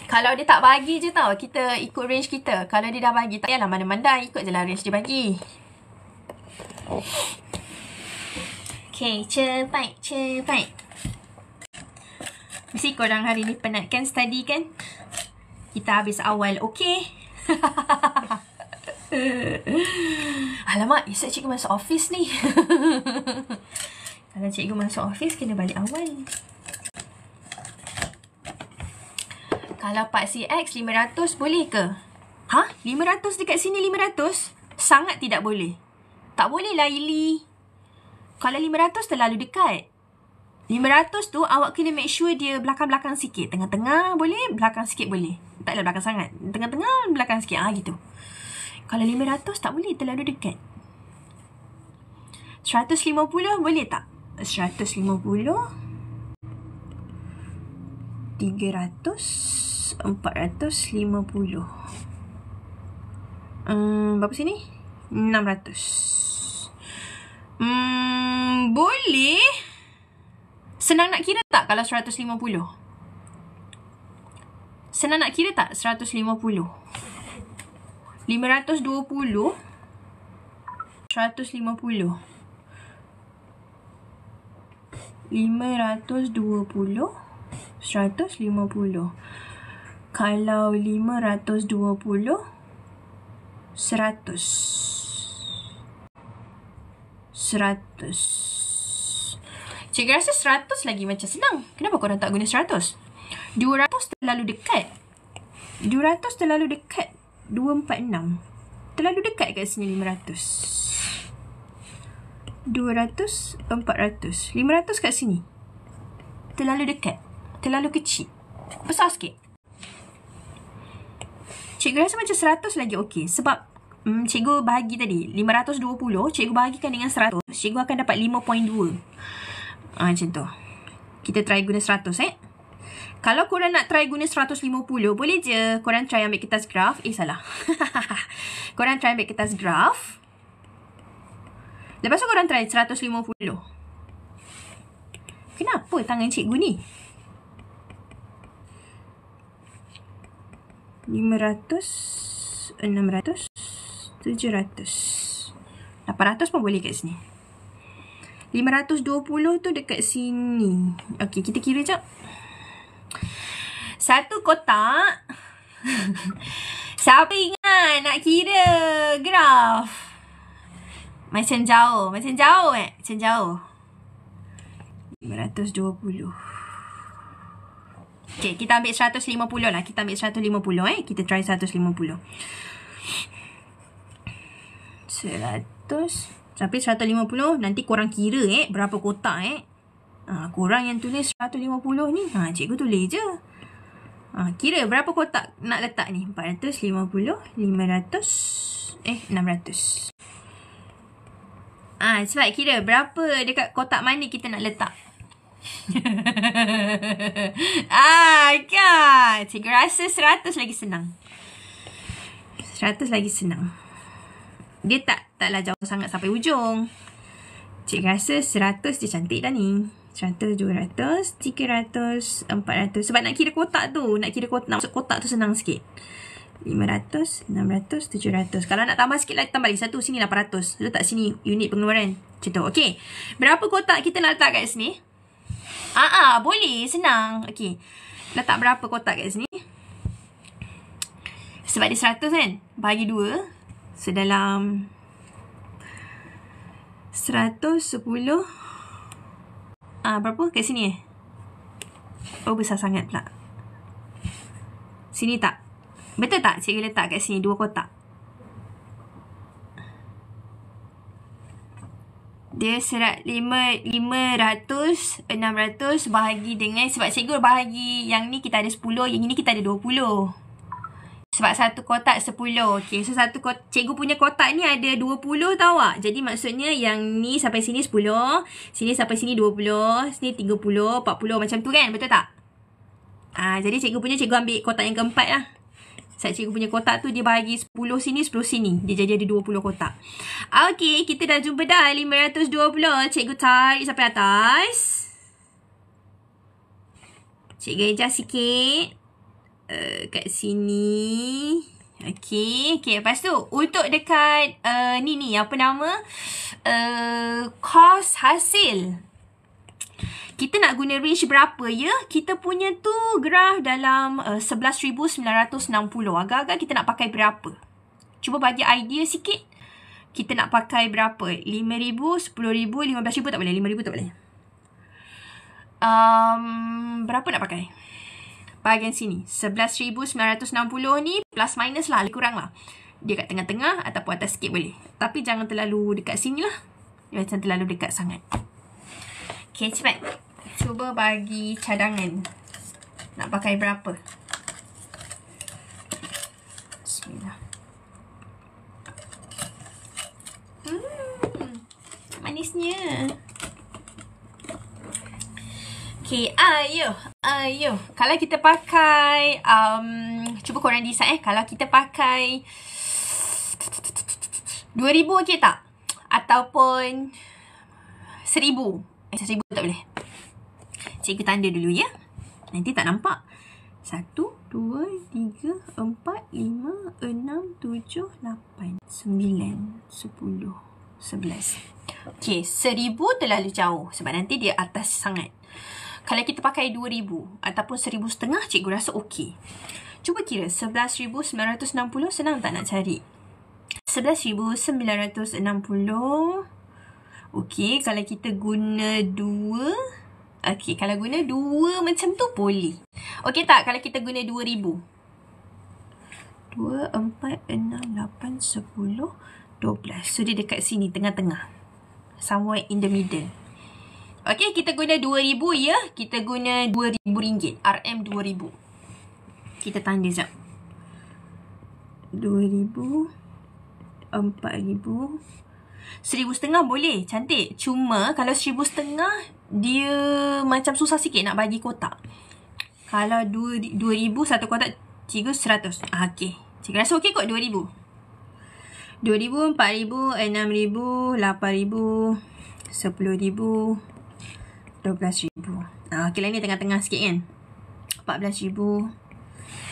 Kalau dia tak bagi je tau, kita ikut range kita. Kalau dia dah bagi, tak payahlah mana-mana, ikut je lah range dia bagi. Okay, cepat. Mesti korang hari ni penat kan study kan? Kita habis awal, okay? Alamak, esok cikgu masuk office ni. Kalau cikgu masuk office, kena balik awal. Kalau Pak CX 500 boleh ke? Ha? 500 dekat sini 500? Sangat tidak boleh. Tak boleh lah Ili. Kalau 500 terlalu dekat. 500 tu awak kena make sure dia belakang-belakang sikit. Tengah-tengah boleh, belakang sikit boleh. Taklah belakang sangat. Tengah-tengah, belakang sikit. Gitu. Kalau 500 tak boleh, terlalu dekat. 150 boleh tak? 150 300 450. Berapa sini? 600. Boleh. Senang nak kira tak kalau 150? Senang nak kira tak 150? 520 150 520 Kalau 520 100 Cikgu rasa 100 lagi macam senang. Kenapa korang tak guna 100? 200 terlalu dekat. 200 terlalu dekat. 246 terlalu dekat kat sini 500. 200 400 500 kat sini terlalu dekat. Terlalu kecil. Besar sikit. Cikgu rasa macam 100 lagi okey. Sebab cikgu bahagi tadi 520, cikgu bahagikan dengan 100, cikgu akan dapat 5.2. Macam tu. Kita try guna 100 Kalau korang nak try guna 150, boleh je korang try ambil kertas graf. Salah. Korang try ambil kertas graf. Lepas tu korang try 150. Kenapa tangan cikgu ni? 500, 600, 700, 800 pun boleh kat sini. 520 tu dekat sini. Okey, kita kira jap. Satu kotak. Siapa ingat nak kira graf? Macam jauh. Macam jauh. 520. Okay, kita ambil 150 lah. Kita ambil 150 Kita try 150. 100. Sampai 150. Nanti korang kira berapa kotak korang yang tulis 150 ni. Cikgu tulis je. Kira berapa kotak nak letak ni. 450, 500, 600. Sebab kira berapa dekat kotak mana kita nak letak. Kan. Cikgu rasa 100 lagi senang. 100 lagi senang. Dia taklah jauh sangat sampai ujung. Cikgu rasa 100 dia cantik dah ni. 100, 200, 300, 400. Sebab nak kira kotak tu. Nak masuk kotak tu senang sikit. 500, 600, 700. Kalau nak tambah sikit lagi, tambah lagi satu. Sini 800. Letak sini unit pengeluaran. Macam tu. Okey. Berapa kotak kita nak letak kat sini? Boleh. Senang. Okey. Letak berapa kotak kat sini? Sebab dia 100 kan? Bagi 2. Sedalam 100, 10. Berapa? Kat sini besar sangat pula. Sini tak? Betul tak cikgu letak kat sini 2 kotak? Dia 500, 600 bahagi dengan, sebab cikgu bahagi yang ni kita ada 10, yang ini kita ada 20. Sebab satu kotak 10. Okay, so satu kotak, cikgu punya kotak ni ada 20 tau tak? Jadi maksudnya yang ni sampai sini 10, sini sampai sini 20, sini 30, 40 macam tu kan? Betul tak? Jadi cikgu ambil kotak yang keempat lah. Sebab cikgu punya kotak tu dia bahagi 10 sini, 10 sini. Dia jadi ada 20 kotak. Okay, kita dah jumpa dah 520. Cikgu tarik sampai atas. Cikgu adjust sikit. Kat sini. Okay, lepas tu untuk dekat ni apa nama? Kos hasil. Kita nak guna range berapa ya? Kita punya tu graf dalam 11,960. Agak-agak kita nak pakai berapa? Cuba bagi idea sikit. Kita nak pakai berapa? 5,000, 10,000, 15,000 tak boleh. 5,000 tak boleh. Berapa nak pakai? Bahagian sini. 11,960 ni plus minus lah. Lebih kurang lah. Dia kat tengah-tengah ataupun atas sikit boleh. Tapi jangan terlalu dekat sini lah. Jangan terlalu dekat sangat. Okay, cepat. Cuba bagi cadangan. Nak pakai berapa? Bismillah. Manisnya. Okay, ayo. Kalau kita pakai, cuba korang decide kalau kita pakai 2,000 okay tak? Ataupun 1,000. 1,000 tak boleh. Cikgu tanda dulu ya. Nanti tak nampak. 1, 2, 3, 4, 5, 6, 7, 8, 9, 10, 11. Okay, 1,000 terlalu jauh. Sebab nanti dia atas sangat. Kalau kita pakai 2,000 ataupun 1,500, cikgu rasa okey. Cuba kira 11,960 senang tak nak cari? 11,960. Okey, kalau kita guna 2. Okey, kalau guna 2 macam tu boleh. Okey tak kalau kita guna 2,000? 2, 4, 6, 8, 10, 12. So, dia dekat sini, tengah-tengah. Somewhere in the middle. Okey, kita guna 2,000 ya. Kita guna RM2,000. RM2,000. Kita tanda sekejap. 2,000. 4,000. 1,500 boleh. Cantik. Cuma kalau 1,500 dia macam susah sikit nak bagi kotak. Kalau 2,000 satu kotak, cikgu 100. Okey. Cikgu rasa okey kot 2,000. 2,000, 4,000, 6,000, 8,000, 10,000, 12,000. Okey lah ni tengah-tengah sikit kan. 14,000.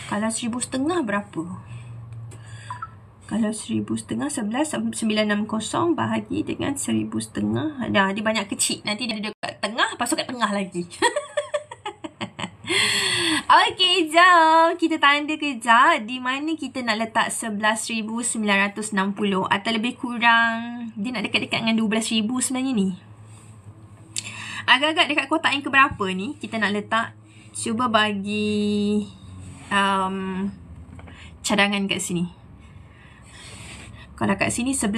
Kalau 1,500 berapa? Kalau 1,500, 11,960 bahagi dengan 1,500. Dah, dia banyak kecil. Nanti dia dekat tengah, lepas tu kat tengah lagi. Okey, jom. Kita tanda kejap di mana kita nak letak 11,960. Atau lebih kurang, dia nak dekat-dekat dengan 12,000 sebenarnya ni. Agak-agak dekat kotak yang keberapa ni kita nak letak? Cuba bagi cadangan kat sini. Kalau kat sini 11.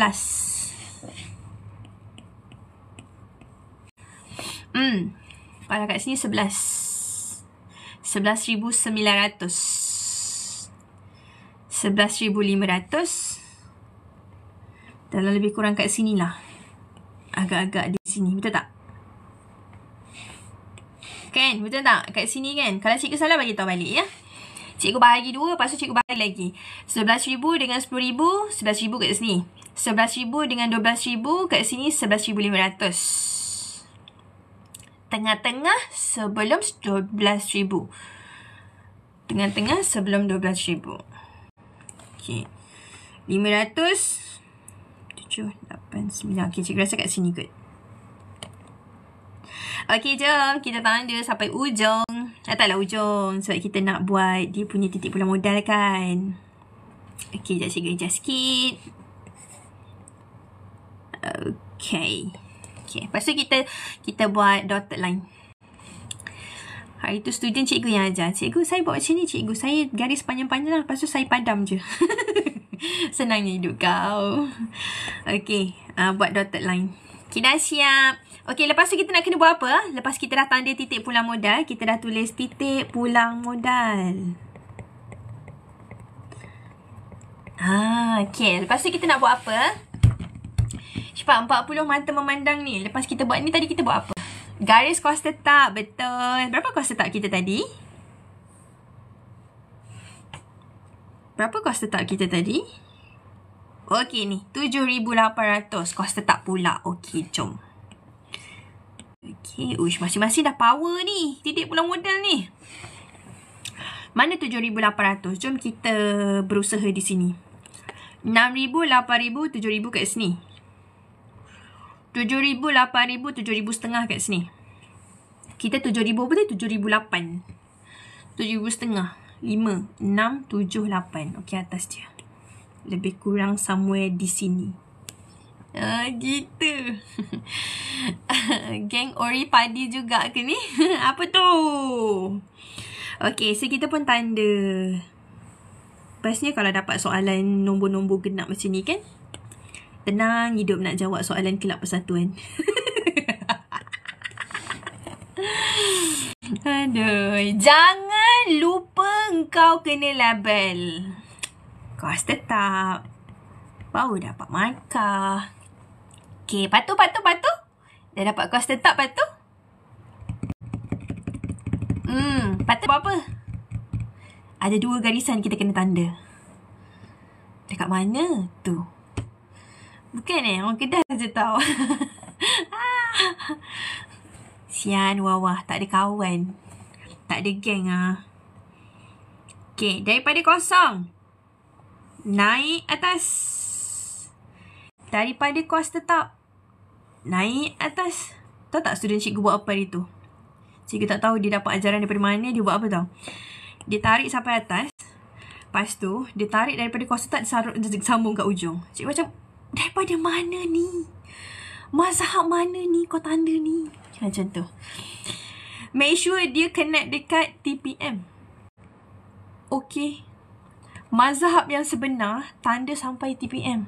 Kalau kat sini 11. 11,900. 11,500. Dalam lebih kurang kat sini lah. Agak-agak di sini. Betul tak? Kan? Betul tak? Kat sini kan? Kalau cikgu salah bagi tahu balik ya. Cikgu bahagi 2, lepas tu cikgu bahagi lagi. 11,000 dengan 10,000, 11,000 kat sini. 11,000 dengan 12,000, kat sini 11,500. Tengah-tengah sebelum 12,000. Tengah-tengah sebelum 12,000. Okay. 500. 7, 8, 9. Okay, cikgu rasa kat sini kot. Okey, jom kita tanda sampai ujung. Taklah ujung. Sebab kita nak buat dia punya titik pula modal kan. Okey, sekejap cikgu adjust sikit. Okey. Okay, lepas tu kita buat dotted line. Hari tu student cikgu yang ajar. Cikgu, saya buat macam ni cikgu. Saya garis panjang-panjang lah. Lepas tu saya padam je. Senangnya hidup kau. Okey, buat dotted line. Okay, dah siap. Okay, lepas tu kita nak kena buat apa? Lepas kita dah tanda titik pulang modal, kita dah tulis titik pulang modal. Okay. Lepas tu kita nak buat apa? Cepat, 40 mata memandang ni. Lepas kita buat ni, tadi kita buat apa? Garis kos tetap. Betul. Berapa kos tetap kita tadi? Berapa kos tetap kita tadi? Okey ni. 7,800. Kos tetap pula. Okey, jom. Okey. Uish, masing-masing dah power ni. Titik pulang modal ni. Mana 7,800? Jom kita berusaha di sini. 6,000, 8,000, 7,000 kat sini. 7,000, 8,000, 7,500 kat sini. Kita 7,000 betul? 7,800. 7,500. 5, 6, 7, 8. Okey, atas dia. Lebih kurang somewhere di sini. Gitu. Geng ori padi juga ke ni? Apa tu? Okey, so kita pun tanda. Bestnya kalau dapat soalan nombor-nombor genap macam ni kan? Tenang hidup nak jawab soalan kelab persatuan. Aduh, jangan lupa engkau kena label. Kos tetap. Baru dapat markah. Okay, patu. Dah dapat kos tetap patu? Patu buat apa? Ada 2 garisan kita kena tanda. Dekat mana? Tu. Bukan orang Kedah je tahu. Sian wawah, tak ada kawan. Tak ada geng Okay, daripada kosong. Naik atas. Daripada kos tetap. Naik atas. Tahu tak student cikgu buat apa hari tu? Cikgu tak tahu dia dapat ajaran daripada mana. Dia buat apa tau? Dia tarik sampai atas. Lepas tu, dia tarik daripada kos tetap, dia sambung kat ujung. Cikgu macam, daripada mana ni? Mazhab mana ni kau tanda ni? Macam tu. Make sure dia connect dekat TPM. Okay. Mazhab yang sebenar, tanda sampai TPM.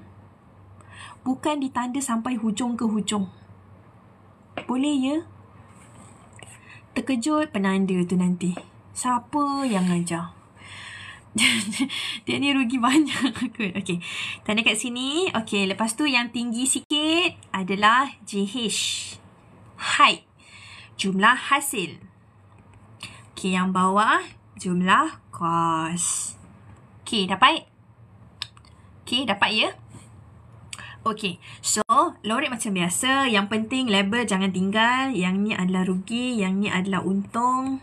Bukan ditanda sampai hujung ke hujung. Boleh ya? Terkejut penanda tu nanti. Siapa yang ajar? Dia ni rugi banyak. Okay. Tanda kat sini. Okay. Lepas tu yang tinggi sikit adalah JH. Height. Jumlah hasil. Okay. Yang bawah jumlah kos. Okay. Dapat? Okay. Dapat ya? Okay. So, lorek macam biasa. Yang penting label jangan tinggal. Yang ni adalah rugi. Yang ni adalah untung.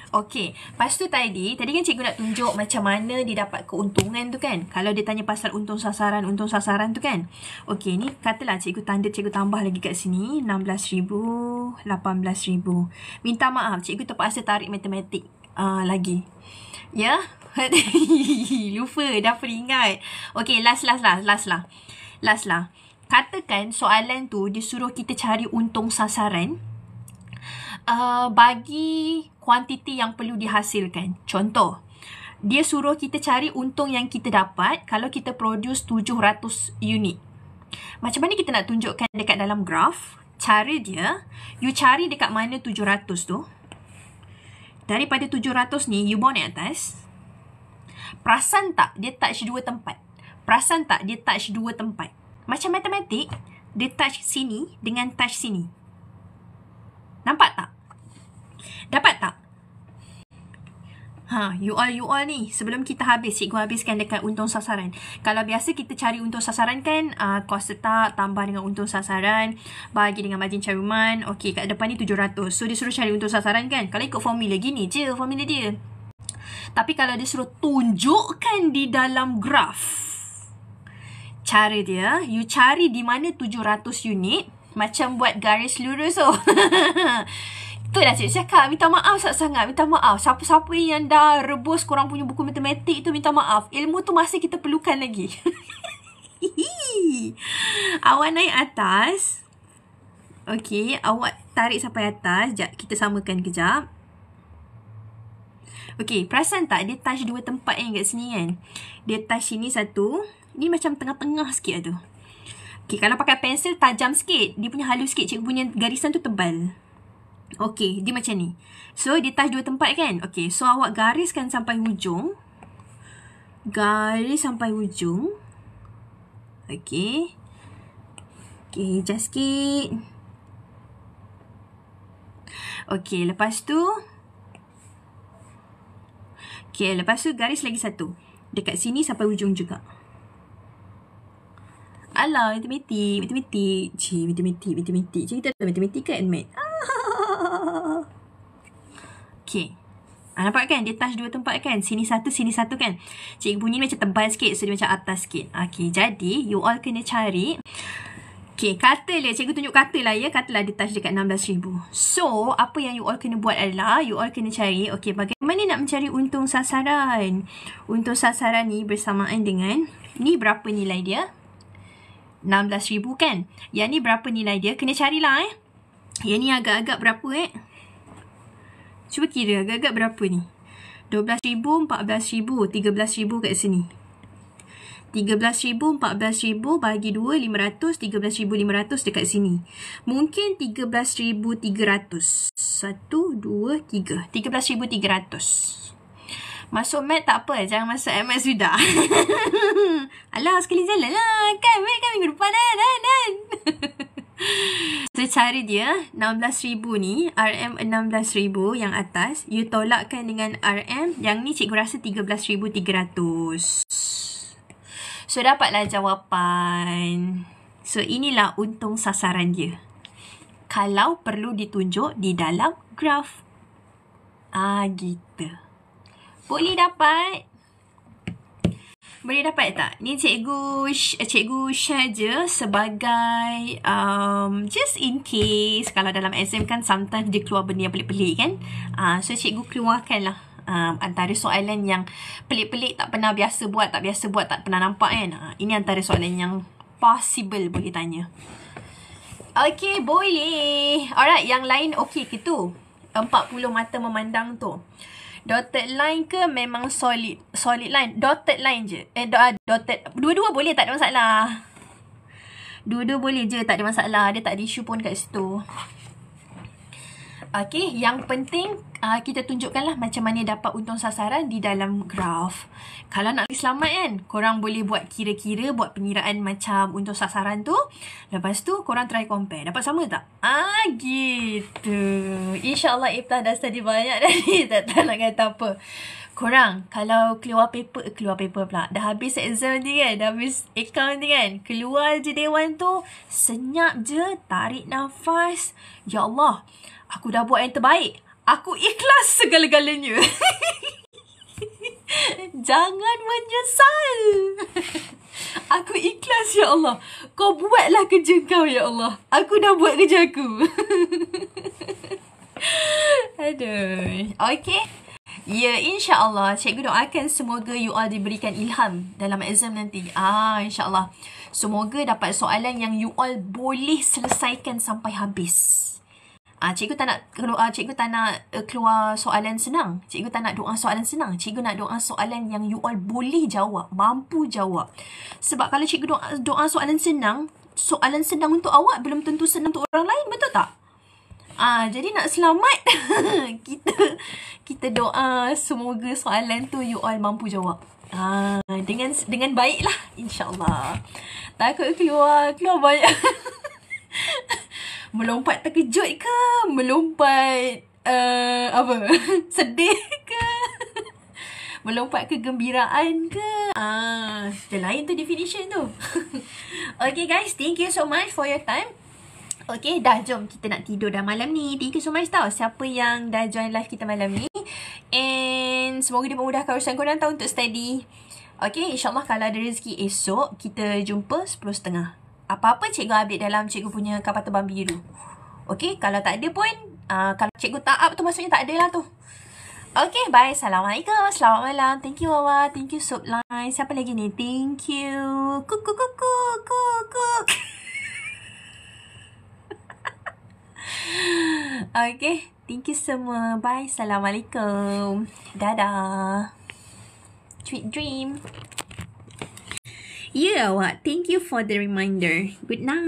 Okay, lepas tu tadi kan cikgu nak tunjuk macam mana dia dapat keuntungan tu kan. Kalau dia tanya pasal untung sasaran tu kan. Okay, ni katalah cikgu tambah lagi kat sini. 16,000, 18,000. Minta maaf, cikgu terpaksa tarik matematik lagi. Ya? Lupa, dah peringat. Okay, last lah. Katakan soalan tu dia suruh kita cari untung sasaran. Bagi kuantiti yang perlu dihasilkan. Contoh, dia suruh kita cari untung yang kita dapat kalau kita produce 700 unit. Macam mana kita nak tunjukkan dekat dalam graf? Cara dia, you cari dekat mana 700 tu. Daripada 700 ni, you bawa naik atas. Perasan tak dia touch 2 tempat? Perasan tak dia touch 2 tempat? Macam matematik, dia touch sini dengan touch sini. Nampak tak? Dapat tak? You all ni. Sebelum kita habis, cikgu habiskan dekat untung sasaran. Kalau biasa kita cari untung sasaran kan, kos tetap tambah dengan untung sasaran, bagi dengan margin caruman. Okay, kat depan ni 700. So, dia suruh cari untung sasaran kan. Kalau ikut formula, gini je formula dia. Tapi kalau dia suruh tunjukkan di dalam graf, cara dia, you cari di mana 700 unit, macam buat garis lurus tu. Itulah cikgu cakap, minta maaf sangat-sangat, minta maaf. Siapa-siapa yang dah rebus korang punya buku matematik tu, minta maaf. Ilmu tu masih kita perlukan lagi. Awak naik atas. Okay, awak tarik sampai atas. Sekejap, kita samakan kejap. Okay, perasan tak dia touch 2 tempat yang kat sini kan? Dia touch sini satu. Ni macam tengah-tengah sikit tu. Okay, kalau pakai pensel tajam sikit. Dia punya halus sikit. Cikgu punya garisan tu tebal. Okay, dia macam ni. So, dia touch dua tempat kan? Okay, so awak gariskan sampai hujung. Garis sampai hujung. Okay. Okay, just sikit. Okay, lepas tu. Okay, lepas tu garis lagi satu. Dekat sini sampai hujung juga. Alah, matematik. Cik, matematik. Cik, kita tahu matematik kan, Mat? Okay. Nampak kan? Dia touch dua tempat kan? Sini satu kan? Cikgu punya macam tebal sikit. So, dia macam atas sikit. Okay, jadi you all kena cari. Okay, katalah. Cikgu tunjuk katalah ya. Katalah dia touch dekat 16,000. So, apa yang you all kena buat adalah, you all kena cari, okay, bagaimana nak mencari untung sasaran? Untung sasaran ni bersamaan dengan, ni berapa nilai dia? 16,000 kan? Yang ni berapa nilai dia? Kena carilah Yang ni agak-agak berapa Cuba kira agak-agak berapa ni? 12,000, 14,000, 13,000 kat sini. 13,000, 14,000 bagi 2, 500, 13,500 dekat sini. Mungkin 13,300. 1, 2, 3. 13,300. Masuk mat tak apa. Jangan masuk MS sudah. Alah, sekali jalan lah. Kan minggu depan dan. So, cara dia 16,000 ni, RM 16,000 yang atas, you tolakkan dengan RM. Yang ni cikgu rasa 13,300. So, dapatlah jawapan. So, inilah untung sasaran dia. Kalau perlu ditunjuk di dalam graf. Gitu. Boleh dapat? Boleh dapat tak? Ni cikgu share je sebagai just in case. Kalau dalam exam kan sometimes dia keluar benda yang pelik-pelik kan. So, cikgu keluarkan lah. Antara soalan yang pelik-pelik, tak pernah biasa buat, tak pernah nampak kan. Ini antara soalan yang possible boleh tanya. Okay, boleh. Alright, yang lain okay ke tu? 40 mata memandang tu. Dotted line ke memang solid line? Dotted line je. Dotted. Dua-dua boleh, tak ada masalah. Dua-dua boleh je, tak ada masalah. Dia tak ada isu pun kat situ. Okay, yang penting kita tunjukkanlah macam mana dapat untung sasaran di dalam graf. Kalau nak selamat kan, korang boleh buat kira-kira, buat pengiraan macam untung sasaran tu. Lepas tu, korang try compare. Dapat sama tak? Gitu. InsyaAllah Ibtah dah study banyak dah ni. Tak tahu nak kata apa. Korang, kalau keluar paper pula. Dah habis exam ni kan, dah habis account ni kan. Keluar je dewan tu, senyap je, tarik nafas. Ya Allah, aku dah buat yang terbaik. Aku ikhlas segala-galanya. Jangan menyesal. Aku ikhlas, ya Allah. Kau buatlah kerja kau, ya Allah. Aku dah buat kerja aku. Aduh. Okay. Ya, insyaAllah. Cikgu doakan semoga you all diberikan ilham dalam exam nanti. InsyaAllah. Semoga dapat soalan yang you all boleh selesaikan sampai habis. Cikgu tak nak keluar soalan senang. Cikgu tak nak doa soalan senang. Cikgu nak doa soalan yang you all boleh jawab, mampu jawab. Sebab kalau cikgu doa soalan senang untuk awak belum tentu senang untuk orang lain, betul tak? Jadi nak selamat kita doa semoga soalan tu you all mampu jawab. Dengan baiklah, insya-Allah. Takut keluar banyak. Melompat terkejut ke? Melompat sedih ke? Melompat kegembiraan ke? Yang lain tu definition tu. Okay guys, thank you so much for your time. Okay, dah jom kita nak tidur dah malam ni. Thank you so much tau siapa yang dah join live kita malam ni. And semoga dia memudahkan urusan korang tau untuk study. Okay, insyaAllah kalau ada rezeki esok kita jumpa 10.30. Apa-apa cikgu update dalam cikgu punya kapal terbang biru. Okay, kalau tak ada pun, kalau cikgu tak up tu maksudnya tak ada lah tu. Okay, bye. Assalamualaikum. Selamat malam. Thank you Wawa. Thank you Subline. Siapa lagi ni? Thank you. Kuk. Okay, thank you semua. Bye. Assalamualaikum. Dadah. Sweet dream. Ya awak. Thank you for the reminder. Good night.